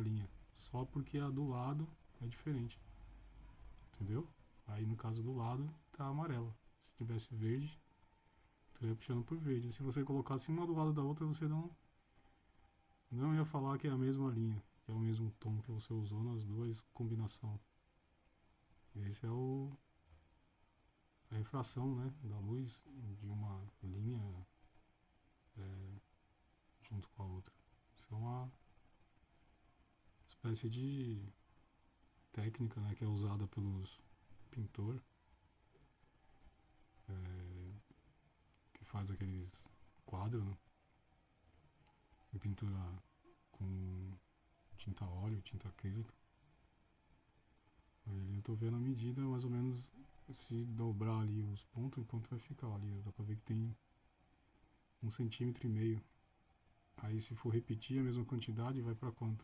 linha, só porque a do lado é diferente, entendeu? Aí no caso do lado tá amarelo. Se tivesse verde, estaria puxando por verde. Se você colocasse uma do lado da outra, você não ia falar que é a mesma linha, que é o mesmo tom que você usou nas duas combinações. Esse é a refração, né, da luz de uma linha junto com a outra. Isso é uma espécie de técnica, né, que é usada pelos pintores, que faz aqueles quadros, né, em pintura com tinta óleo, tinta acrílica. Aí eu tô vendo a medida, mais ou menos, se dobrar ali os pontos, enquanto vai ficar ali. Dá pra ver que tem 1,5 cm. Aí se for repetir a mesma quantidade, vai pra quanto?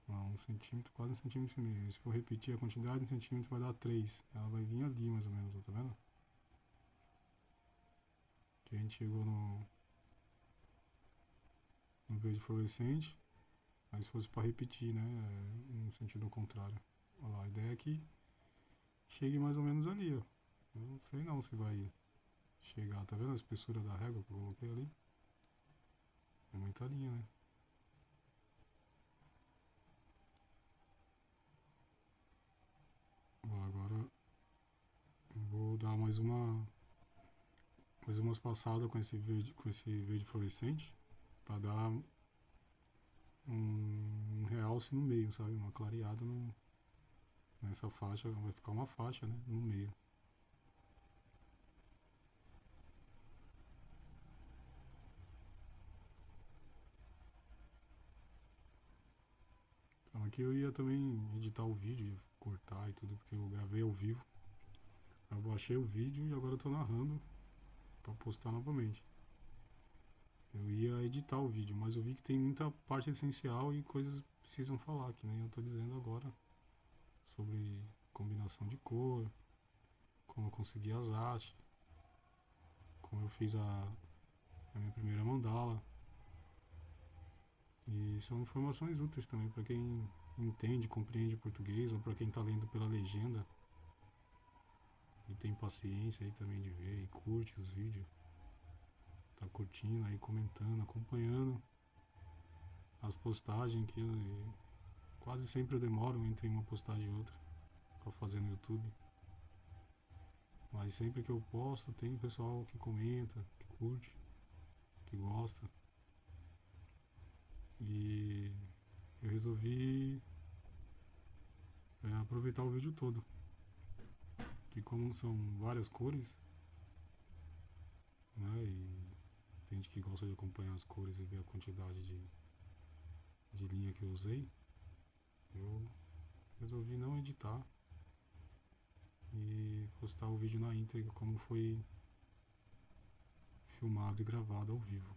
Ah, 1 cm, quase 1,5 cm. Se for repetir a quantidade, 1 cm vai dar 3. Ela vai vir ali mais ou menos, tá vendo? Que a gente chegou no verde fluorescente. Aí se fosse pra repetir, né? No sentido contrário. Olha lá, a ideia é que chegue mais ou menos ali, ó. Eu não sei não se vai chegar. Tá vendo a espessura da régua que eu coloquei ali? É muita linha, né? Bom, agora eu vou dar mais umas passadas com esse verde fluorescente para dar um realce no meio, sabe? Uma clareada nessa faixa, vai ficar uma faixa, né? No meio. Então aqui eu ia também editar o vídeo, ia cortar e tudo, porque eu gravei ao vivo. Eu baixei o vídeo e agora eu tô narrando para postar novamente. Eu ia editar o vídeo, mas eu vi que tem muita parte essencial e coisas que precisam falar, que nem eu tô dizendo agora, sobre combinação de cor, como eu consegui as hastes, como eu fiz a minha primeira mandala. E são informações úteis também para quem entende, compreende português ou para quem está lendo pela legenda e tem paciência aí também de ver e curte os vídeos. Tá curtindo aí, comentando, acompanhando as postagens que quase sempre eu demoro entre uma postagem e outra para fazer no YouTube. Mas sempre que eu posto tem pessoal que comenta, que curte, que gosta. E eu resolvi aproveitar o vídeo todo. Que como são várias cores, né? E tem gente que gosta de acompanhar as cores e ver a quantidade de linha que eu usei. Eu resolvi não editar e postar o vídeo na íntegra como foi filmado e gravado ao vivo.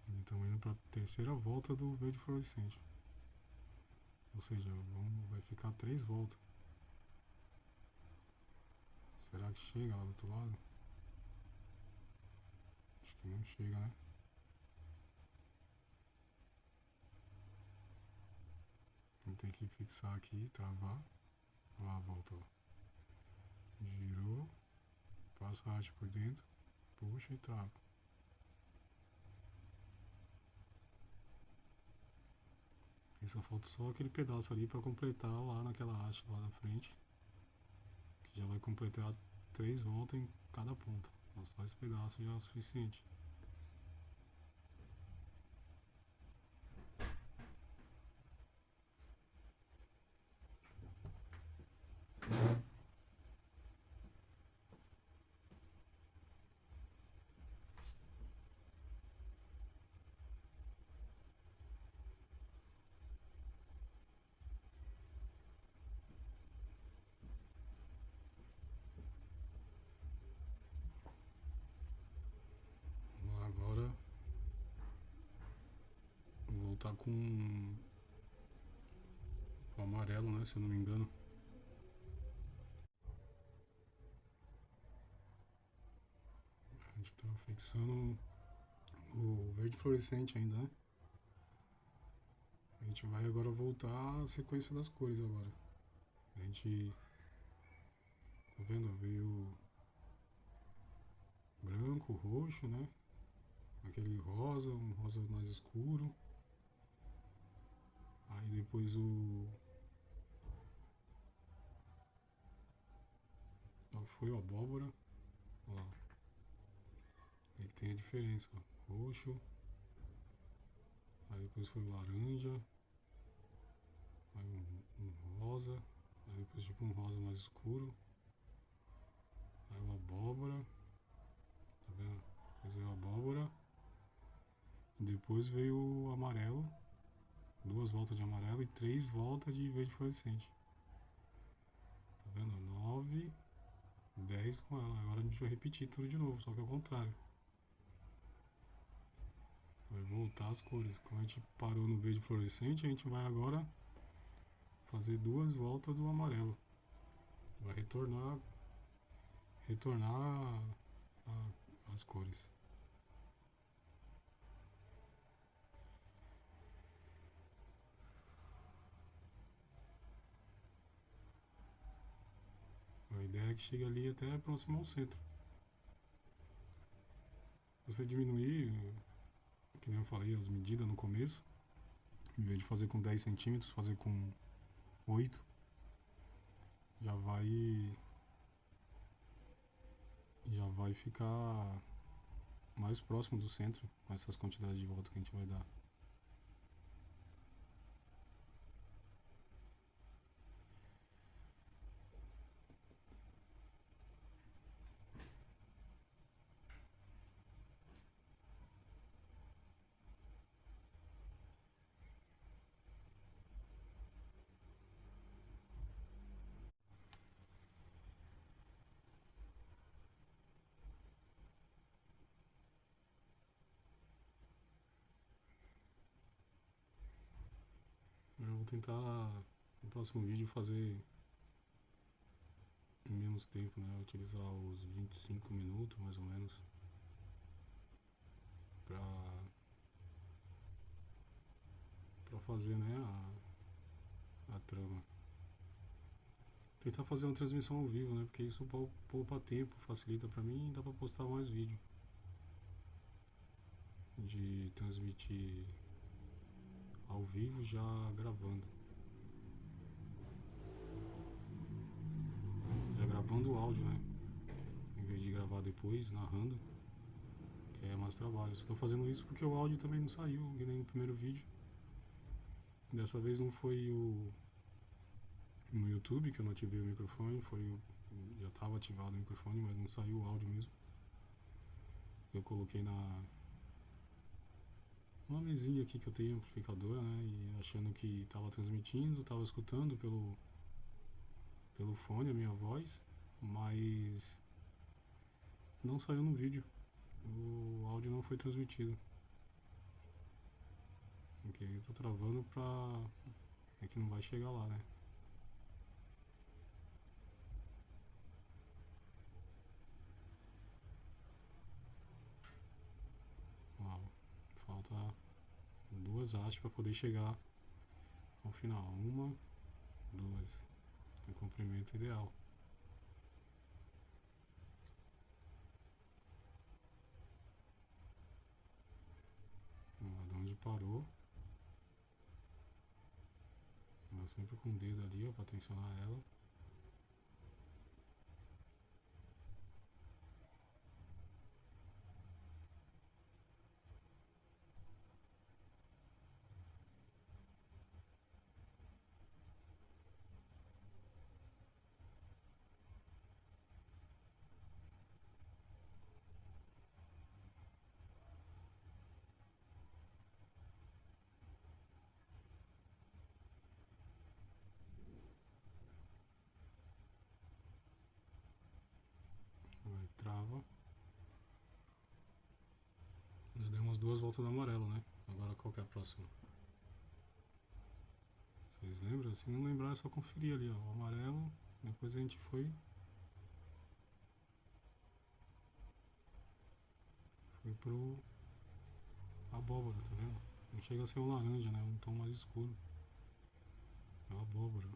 Então indo para a terceira volta do verde fluorescente. Ou seja, vai ficar 3 voltas. Será que chega lá do outro lado? Acho que não chega, né? Então tem que fixar aqui, travar. Olha lá a volta, ó. Girou, passa a haste por dentro, puxa e trava. E só falta só aquele pedaço ali para completar lá naquela haste lá na frente, que já vai completar 3 voltas em cada ponta. Só esse pedaço já é o suficiente. Agora vou voltar com o amarelo, né? Se eu não me engano. A gente tá fixando o verde fluorescente ainda, né? A gente vai agora voltar à sequência das cores agora. A gente, tá vendo? Veio branco, roxo, né? Aquele rosa, um rosa mais escuro. Aí depois o. Foi o abóbora. Ó lá. Aí que tem a diferença, ó. Roxo. Aí depois foi o laranja. Aí um rosa. Aí depois tipo um rosa mais escuro. Aí o abóbora. Tá vendo? Depois veio a abóbora. Depois veio o amarelo. 2 voltas de amarelo e 3 voltas de verde fluorescente. Tá vendo? 9, 10 com ela. Agora a gente vai repetir tudo de novo, só que ao contrário. Vai voltar as cores. Como a gente parou no verde fluorescente, a gente vai agora fazer 2 voltas do amarelo. Vai retornar as cores. A ideia é que chegue ali até próximo ao centro. Se você diminuir, que nem eu falei, as medidas no começo, em vez de fazer com 10 centímetros, fazer com 8, já vai ficar mais próximo do centro, com essas quantidades de volta que a gente vai dar. Eu vou tentar no próximo vídeo fazer em menos tempo, né? Utilizar os 25 minutos mais ou menos pra, pra fazer, né, a trama. Tentar fazer uma transmissão ao vivo, né? Porque isso poupa tempo, facilita pra mim e dá pra postar mais vídeo. De transmitir ao vivo já gravando. Já gravando o áudio, né? Em vez de gravar depois, narrando, que é mais trabalho. Eu só tô fazendo isso porque o áudio também não saiu, que nem no primeiro vídeo. Dessa vez não foi no YouTube que eu não ativei o microfone, já estava ativado o microfone, mas não saiu o áudio mesmo. Eu coloquei uma mesinha aqui que eu tenho, amplificadora, né? E achando que estava transmitindo, estava escutando pelo fone a minha voz, mas não saiu no vídeo. O áudio não foi transmitido. Ok, eu tô travando pra. É que não vai chegar lá, né? Ó, falta 2 hastes para poder chegar ao final. 1, 2. É o comprimento ideal. Vamos lá, de onde parou. Vou sempre com o dedo ali, ó, para tensionar ela. Vai, trava. Já deu umas 2 voltas do amarelo, né? Agora qual que é a próxima? Vocês lembram? Se não lembrar é só conferir ali, ó. O amarelo. Depois a gente foi pro abóbora, tá vendo? Não chega a ser um laranja, né? Um tom mais escuro. É o abóbora.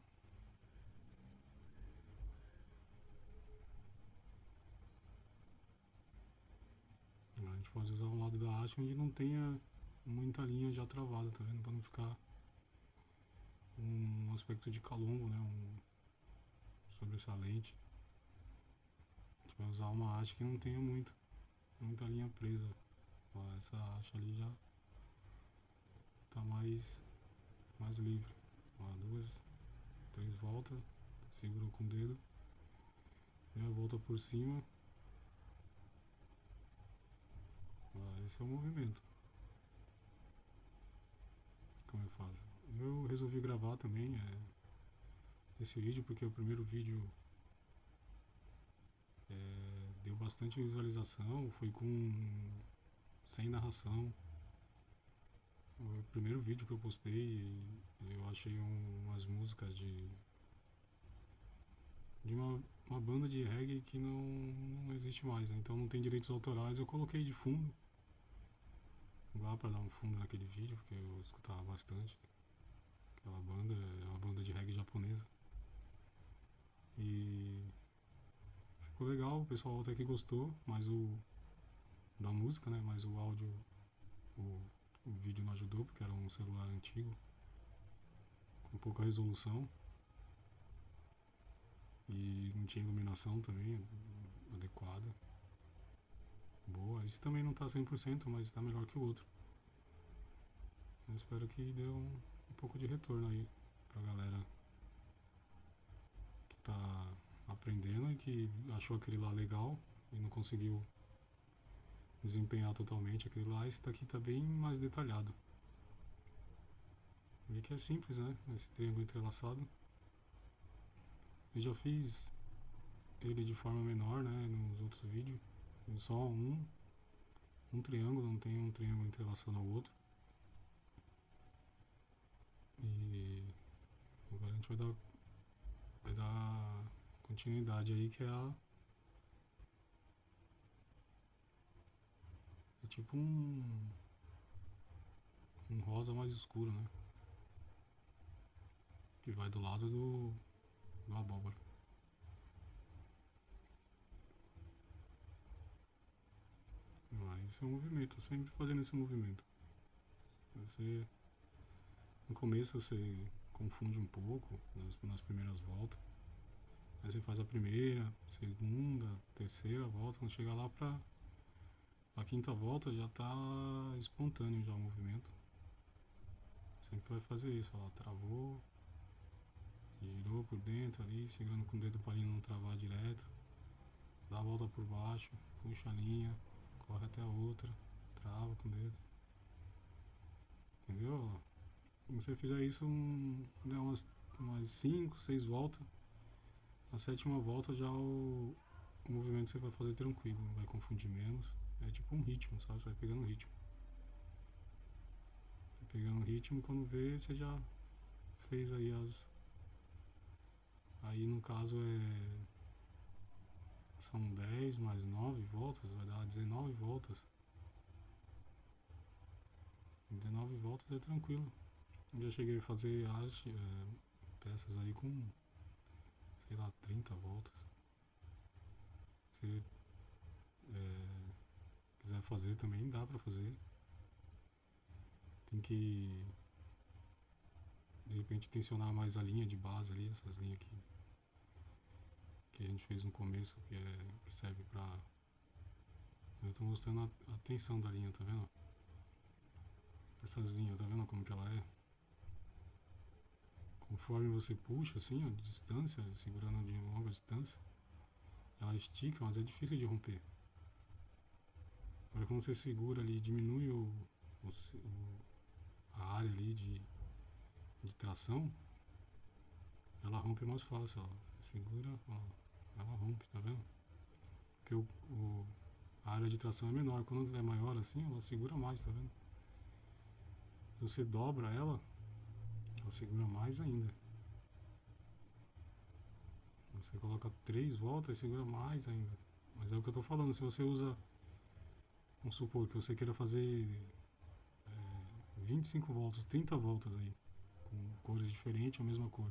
A gente pode usar o lado da haste onde não tenha muita linha já travada, tá vendo? Pra não ficar um aspecto de calombo, né? Sobressalente. A gente vai usar uma haste que não tenha muita linha presa. Ó, essa haste ali já tá mais livre. Ó, 2, 3 voltas, segurou com o dedo, primeira volta por cima. Ó, esse é o movimento. Como eu faço? Eu resolvi gravar também esse vídeo porque o primeiro vídeo deu bastante visualização, foi sem narração. O primeiro vídeo que eu postei, eu achei umas músicas de uma banda de reggae que não existe mais, né? Então não tem direitos autorais. Eu coloquei de fundo lá para dar um fundo naquele vídeo, porque eu escutava bastante. Aquela banda é uma banda de reggae japonesa. E ficou legal, o pessoal até que gostou, mas da música, né? Mas o áudio, o, o vídeo não ajudou, porque era um celular antigo, com pouca resolução. E não tinha iluminação também adequada. Boa, esse também não tá 100%, mas tá melhor que o outro. Eu espero que dê um pouco de retorno aí pra galera que tá aprendendo e que achou aquele lá legal e não conseguiu desempenhar totalmente aquele lá. Esse daqui tá bem mais detalhado. Vê que é simples, né? Esse triângulo entrelaçado. Eu já fiz ele de forma menor, né? Nos outros vídeos. Só um triângulo, não tem um triângulo entrelaçando ao outro. E agora a gente vai dar continuidade aí, que é tipo um rosa mais escuro, né? Que vai do lado do abóbora. Esse é o movimento, sempre fazendo esse movimento. No começo você confunde um pouco nas primeiras voltas. Aí você faz a primeira, segunda, terceira volta, quando chega lá pra a quinta volta já tá espontâneo já o movimento. Sempre vai fazer isso, ó, travou, girou por dentro ali, segurando com o dedo pra linha não travar direto, dá a volta por baixo, puxa a linha, corre até a outra, trava com o dedo. Entendeu? Se você fizer isso der umas 5, 6 voltas, na sétima volta já o movimento você vai fazer tranquilo, não vai confundir menos. É tipo um ritmo, sabe? Você vai pegando ritmo. Vai pegando ritmo e quando vê, você já fez aí Aí no caso são 10 mais 9 voltas, vai dar 19 voltas. 19 voltas é tranquilo. Eu já cheguei a fazer peças aí com, sei lá, 30 voltas. Se quiser fazer também, dá pra fazer. Tem que, de repente, tensionar mais a linha de base ali, essas linhas que a gente fez no começo, que serve pra... Eu tô mostrando a tensão da linha, tá vendo? Essas linhas, tá vendo como que ela é? Conforme você puxa, assim, ó, de distância, segurando de longa distância, ela estica, mas é difícil de romper. Agora quando você segura ali, diminui a área ali de tração, ela rompe mais fácil, ó. Você segura, ó, ela rompe, tá vendo? Porque a área de tração é menor, quando é maior assim, ela segura mais, tá vendo? Se você dobra ela segura mais ainda. Você coloca 3 voltas e segura mais ainda. Mas é o que eu tô falando, se você usa, vamos supor que você queira fazer 25 voltas, 30 voltas aí, com cores diferentes, a mesma cor.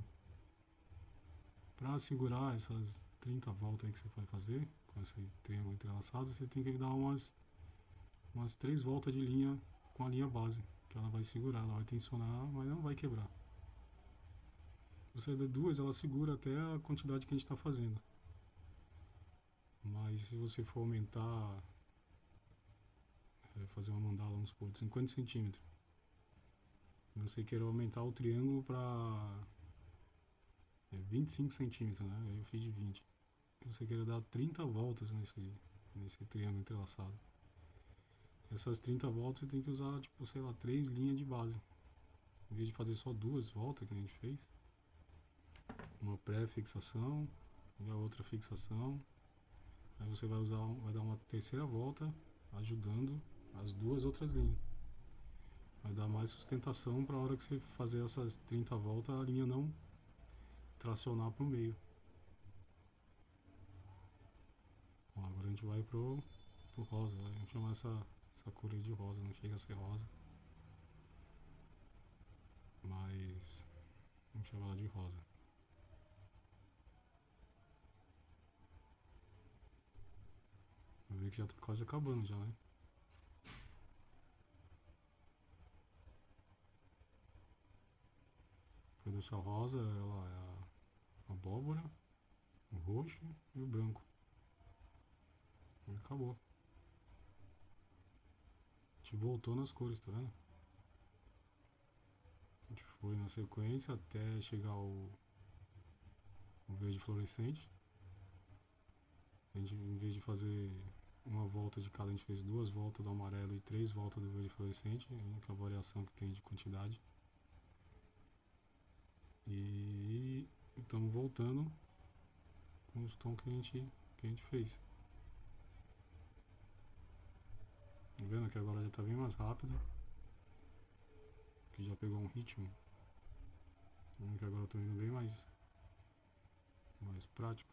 Para segurar essas 30 voltas aí que você vai fazer, com esse triângulo entrelaçado, você tem que dar umas 3 voltas de linha com a linha base, que ela vai segurar, ela vai tensionar, mas não vai quebrar. você der duas, ela segura até a quantidade que a gente está fazendo. Mas se você for aumentar, fazer uma mandala, vamos supor, de 50 centímetros, e você queira aumentar o triângulo para 25 centímetros, né? Aí eu fiz de 20. E você queira dar 30 voltas nesse triângulo entrelaçado. Essas 30 voltas você tem que usar, tipo, sei lá, 3 linhas de base. Em vez de fazer só duas voltas que a gente fez, uma pré-fixação e a outra fixação. Aí você vai dar uma terceira volta ajudando as duas outras linhas. Vai dar mais sustentação para a hora que você fazer essas 30 voltas a linha não tracionar para o meio. Bom, agora a gente vai pro rosa. A gente chama essa cor aí de rosa, não chega a ser rosa, mas vamos chamar ela de rosa. Vai ver que já tá quase acabando já, né? Depois dessa rosa, ela é a abóbora, o roxo e o branco. E acabou. A gente voltou nas cores, tá vendo? A gente foi na sequência até chegar o verde fluorescente. A gente, em vez de fazer uma volta de cada, a gente fez duas voltas do amarelo e 3 voltas do verde fluorescente, a única variação que tem de quantidade. E estamos voltando com os tons que a gente fez. Tá vendo que agora já está bem mais rápido, que já pegou um ritmo. Tá vendo que agora eu tô indo bem mais prático.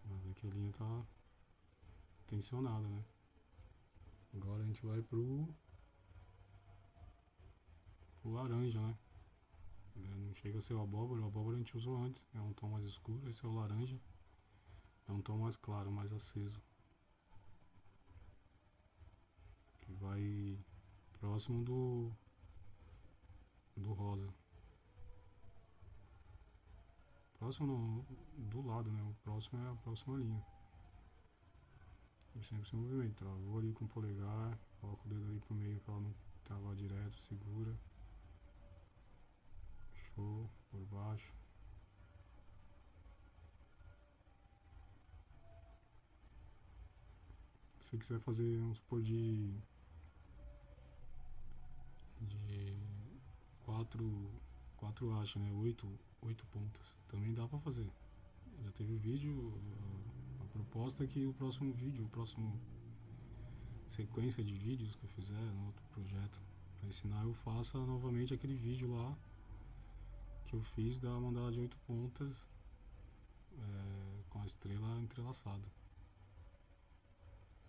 Vai ver que a linha tá tensionada, né? Agora a gente vai pro laranja, né? Não chega a ser o abóbora a gente usou antes, é um tom mais escuro. Esse é o laranja, é um tom mais claro, mais aceso, que vai próximo do rosa. Próximo não, do lado, né? O próximo é a próxima linha. E sempre se movimenta. Ó. Vou ali com o polegar, coloco o dedo ali pro meio pra ela não travar direto, segura. Show, por baixo. Se você quiser fazer, vamos supor, de quatro hastes, né? Oito pontas. Também dá pra fazer. Já teve vídeo, a proposta é que o próximo vídeo, o próximo sequência de vídeos que eu fizer no outro projeto, para ensinar, eu faça novamente aquele vídeo lá que eu fiz da mandala de 8 pontas com a estrela entrelaçada.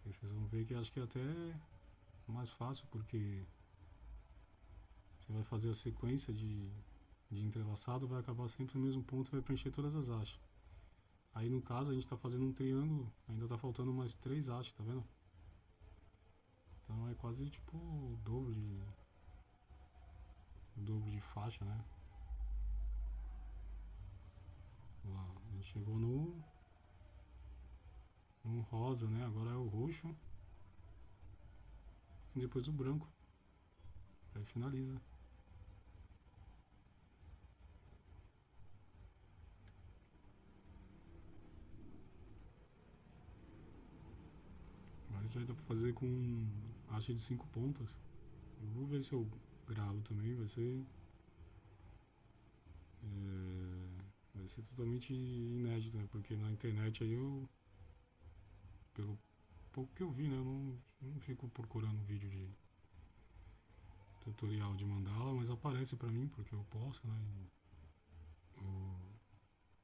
E vocês vão ver que acho que é até mais fácil, porque você vai fazer a sequência de entrelaçado, vai acabar sempre no mesmo ponto e vai preencher todas as hastes. Aí no caso a gente está fazendo um triângulo, ainda está faltando mais 3 hastes, tá vendo? Então é quase tipo o dobro de faixa, né? Lá, a gente chegou no rosa, né? Agora é o roxo e depois o branco. Aí finaliza. Mas aí dá pra fazer com haste de 5 pontas. Eu vou ver se eu gravo também, vai ser totalmente inédito, né? Porque na internet aí pelo pouco que eu vi, né? Eu não fico procurando vídeo de tutorial de mandala, mas aparece pra mim porque eu posto, né? O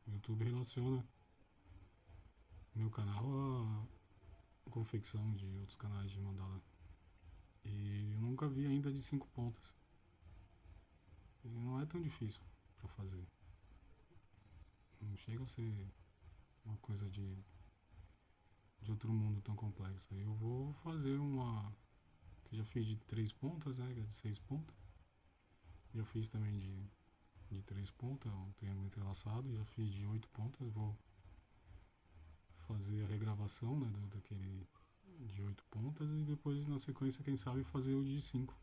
YouTube relaciona meu canal a confecção de outros canais de mandala. E eu nunca vi ainda de 5 pontas. E não é tão difícil para fazer. Não chega a ser uma coisa de outro mundo tão complexa. Eu vou fazer uma que eu já fiz de 3 pontas, né? De 6 pontas. Já fiz também de 3 pontas, um triângulo entrelaçado. Já fiz de 8 pontas. Vou fazer a regravação, né? Daquele de 8 pontas e depois na sequência, quem sabe, fazer o de 5.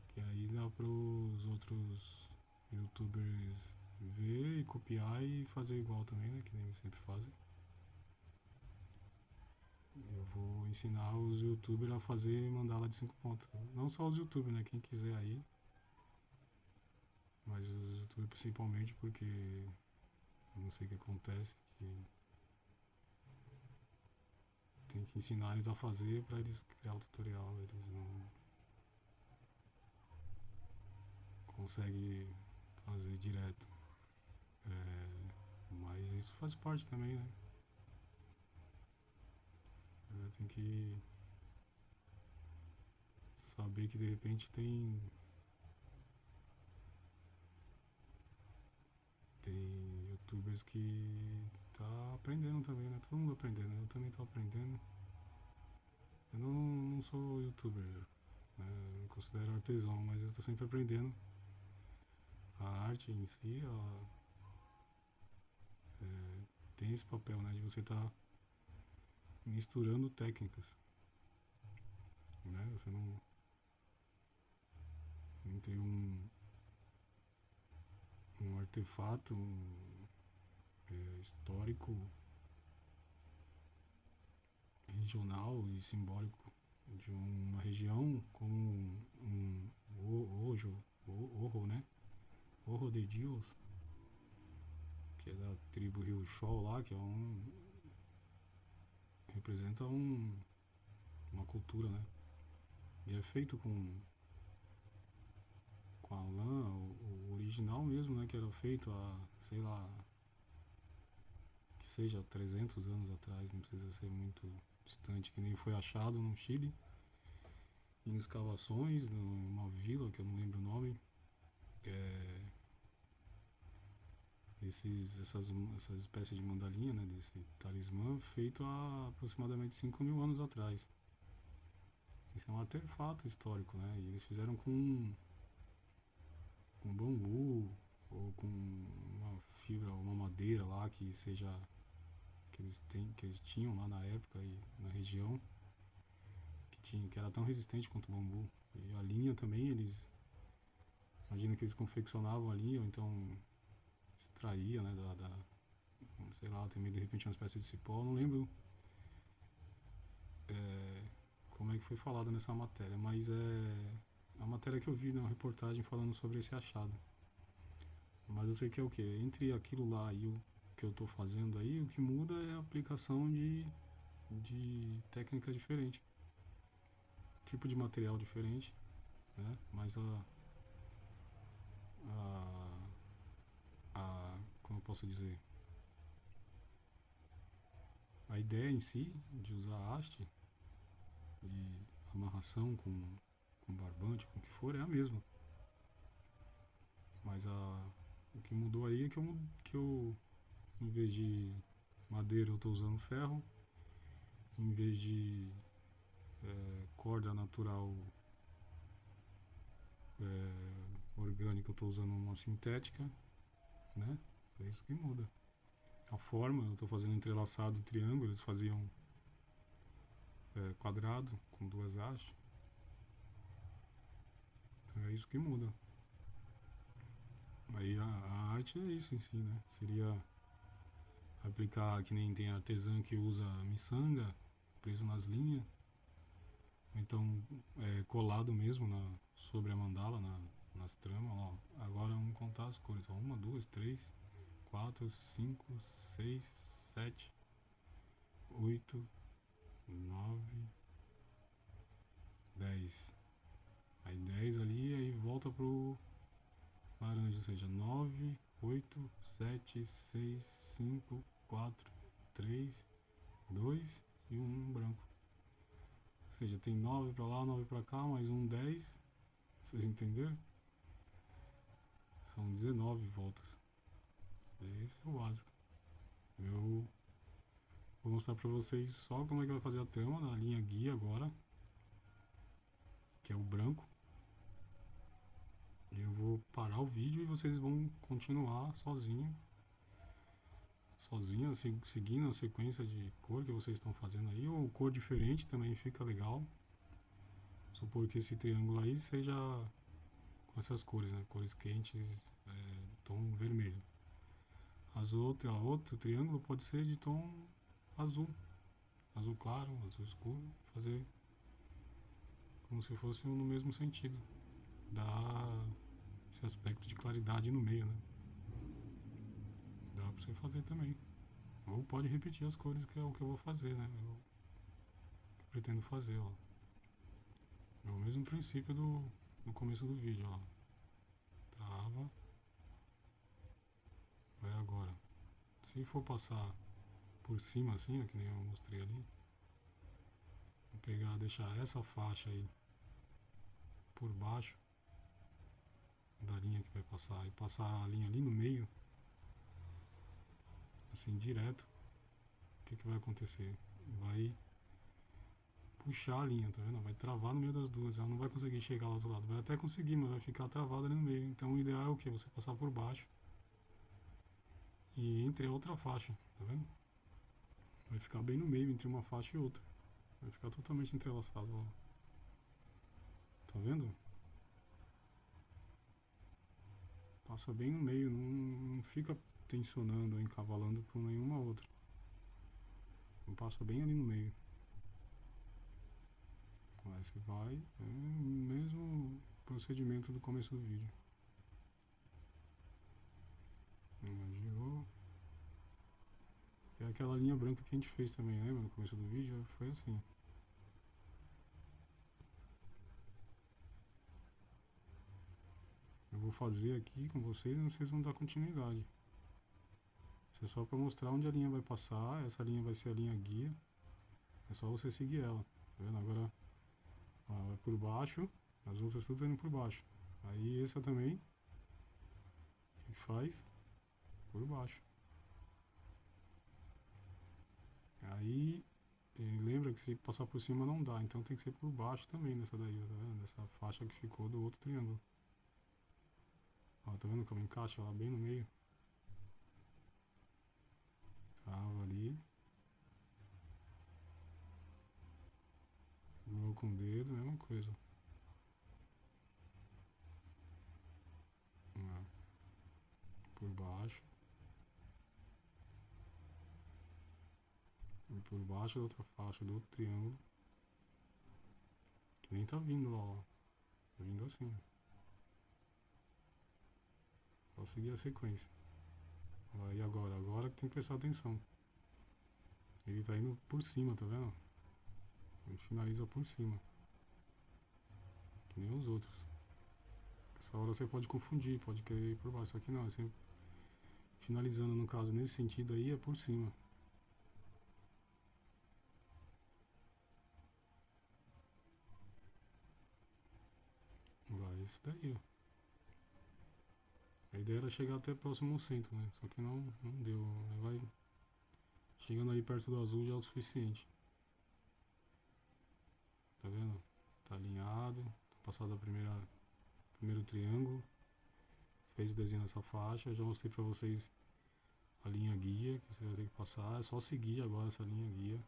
Que aí dá para os outros youtubers ver e copiar e fazer igual também, né? Que nem eles sempre fazem. Eu vou ensinar os youtubers a fazer mandala de 5 pontas. Não só os youtubers, né? Quem quiser aí. Mas os youtubers principalmente porque não sei o que acontece. Que tem que ensinar eles a fazer para eles criar o tutorial. Eles não conseguem fazer direto. Mas isso faz parte também, né? Tem que saber que de repente tem youtubers que tá aprendendo também, né? Todo mundo aprendendo, né? Eu também tô aprendendo. Eu não sou youtuber, né? Eu me considero artesão, mas eu tô sempre aprendendo. A arte em si, ela tem esse papel, né? De você estar misturando técnicas, né? Você não tem um artefato histórico, regional e simbólico de uma região como Ojo, Ojo, né? Ojo de Dios, que é da tribo Rio Shoal lá, que é representa uma cultura, né? E é feito com a lã, o original mesmo, né? Que era feito há, sei lá, que seja 300 anos atrás, não precisa ser muito distante, que nem foi achado no Chile, em escavações, numa vila que eu não lembro o nome. É, essas espécies de mandalinha, né, desse talismã, feito há aproximadamente 5 mil anos atrás. Isso é um artefato histórico, né? E eles fizeram com bambu ou com uma fibra, uma madeira lá que seja que eles tinham lá na época e na região que era tão resistente quanto o bambu. E a linha também, eles imagina que eles confeccionavam a linha ou então extraía, né, sei lá, também de repente uma espécie de cipó, não lembro como é que foi falado nessa matéria, mas é a matéria que eu vi na reportagem falando sobre esse achado. Mas eu sei que é o que? Entre aquilo lá e o que eu estou fazendo aí, o que muda é a aplicação de técnicas diferentes, tipo de material diferente, né? Mas como eu posso dizer, a ideia em si de usar haste e amarração com barbante, com o que for, é a mesma. Mas o que mudou aí é que eu em vez de madeira eu estou usando ferro, em vez de corda natural orgânica eu estou usando uma sintética, né? É isso que muda. A forma, eu estou fazendo entrelaçado triângulo, eles faziam quadrado com duas hastes. Então é isso que muda. Aí a arte é isso em si, né? Seria aplicar que nem tem artesã que usa miçanga preso nas linhas, então colado mesmo sobre a mandala, nas tramas. Ó. Agora vamos contar as cores: ó, 1, 2, 3, 4, 5, 6, 7, 8, 9, 10. Aí 10 ali, aí volta pro laranja, ou seja, 9, 8, 7, 6, 5, 4, 3, 2 e um branco. Ou seja, tem 9 pra lá, 9 pra cá, mais um 10. Vocês entenderam? São 19 voltas. Esse é o básico. Eu vou mostrar pra vocês só como é que vai fazer a trama na linha guia agora, que é o branco. Eu vou parar o vídeo e vocês vão continuar sozinho, seguindo a sequência de cor que vocês estão fazendo aí, ou cor diferente também fica legal. Supor que esse triângulo aí seja com essas cores, né? Cores quentes, tom vermelho. Outro triângulo pode ser de tom azul, azul claro, azul escuro, fazer como se fosse no mesmo sentido, dá esse aspecto de claridade no meio, né? Dá pra você fazer também. Ou pode repetir as cores, que é o que eu vou fazer, né? Eu pretendo fazer, ó. É o mesmo princípio do começo do vídeo, ó. Trava. Vai agora. Se for passar por cima assim, ó, que nem eu mostrei ali, vou pegar, deixar essa faixa aí por baixo da linha que vai passar e passar a linha ali no meio, assim, direto. O que vai acontecer? Vai puxar a linha, tá vendo? Vai travar no meio das duas, ela não vai conseguir chegar ao outro lado. Vai até conseguir, mas vai ficar travada ali no meio. Então o ideal é o que? Você passar por baixo e entre a outra faixa, tá vendo? Vai ficar bem no meio entre uma faixa e outra. Vai ficar totalmente entrelaçado, ó. Tá vendo? Passa bem no meio, não fica tensionando ou encavalando por nenhuma outra. Passa bem ali no meio. Aí você vai, é o mesmo procedimento do começo do vídeo. Girou. É aquela linha branca que a gente fez também, lembra? No começo do vídeo foi assim. Eu vou fazer aqui com vocês e vocês vão dar continuidade. Isso é só para mostrar onde a linha vai passar. Essa linha vai ser a linha guia. É só você seguir ela. Tá vendo? Agora vai por baixo. As outras tudo indo por baixo. Aí essa também faz por baixo. Aí lembra que se passar por cima não dá, então tem que ser por baixo também nessa daí, tá vendo? Nessa faixa que ficou do outro triângulo. Ó, tá vendo como encaixa lá bem no meio? Trava ali. Vou com o dedo, mesma coisa. Por baixo. E por baixo da outra faixa do outro triângulo. Que nem tá vindo lá, ó. Tá vindo assim. Só seguir a sequência. Aí agora? Agora que tem que prestar atenção. Ele tá indo por cima, tá vendo? Ele finaliza por cima. Que nem os outros. Essa hora você pode confundir, pode querer ir por baixo. Só que não, é sempre finalizando, no caso, nesse sentido aí, é por cima. Vai isso daí, ó. A ideia era chegar até próximo ao centro, né? Só que não deu. Vai chegando aí perto do azul já é o suficiente. Tá vendo? Tá alinhado. Tá passado a primeiro triângulo. Fez o desenho nessa faixa. Eu já mostrei pra vocês a linha guia que você vai ter que passar. É só seguir agora essa linha guia,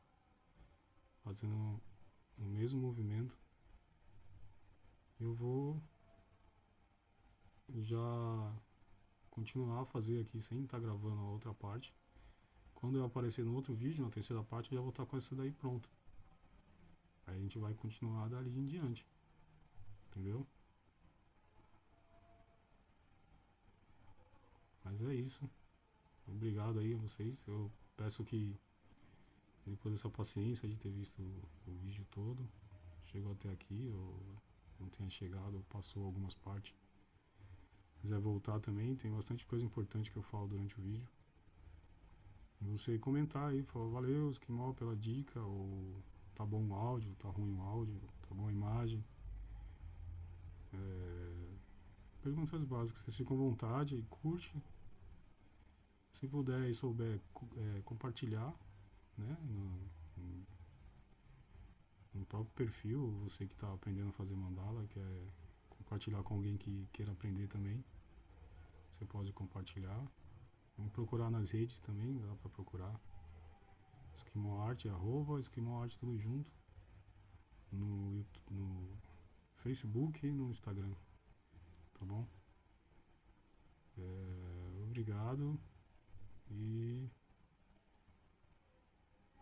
fazendo o mesmo movimento. Eu vou já continuar a fazer aqui sem estar gravando a outra parte. Quando eu aparecer no outro vídeo, na terceira parte, eu já vou estar com essa daí pronta. Aí a gente vai continuar dali em diante. Entendeu? Mas é isso. Obrigado aí a vocês. Eu peço que depois dessa paciência de ter visto o vídeo todo, chegou até aqui, ou não tenha chegado, ou passou algumas partes. Quiser voltar também, tem bastante coisa importante que eu falo durante o vídeo. E você comentar aí, falar, valeu, Esquimó, pela dica, ou tá bom o áudio, tá ruim o áudio, tá bom a imagem. perguntas básicas. Vocês ficam à vontade, curte. Se puder e souber compartilhar, né? No próprio perfil, você que está aprendendo a fazer mandala, quer compartilhar com alguém que queira aprender também, você pode compartilhar. Vamos procurar nas redes também, dá para procurar. Esquimó Arte, Esquimó Arte tudo junto. No Facebook e no Instagram, tá bom? Obrigado e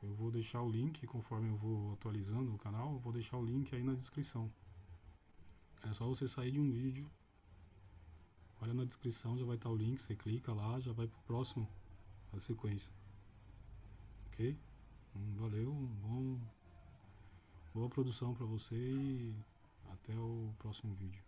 eu vou deixar o link, conforme eu vou atualizando o canal, eu vou deixar o link aí na descrição. É só você sair de um vídeo, olha na descrição, já vai estar o link, você clica lá, já vai pro próximo, a sequência. Ok? Valeu, boa produção pra você e até o próximo vídeo.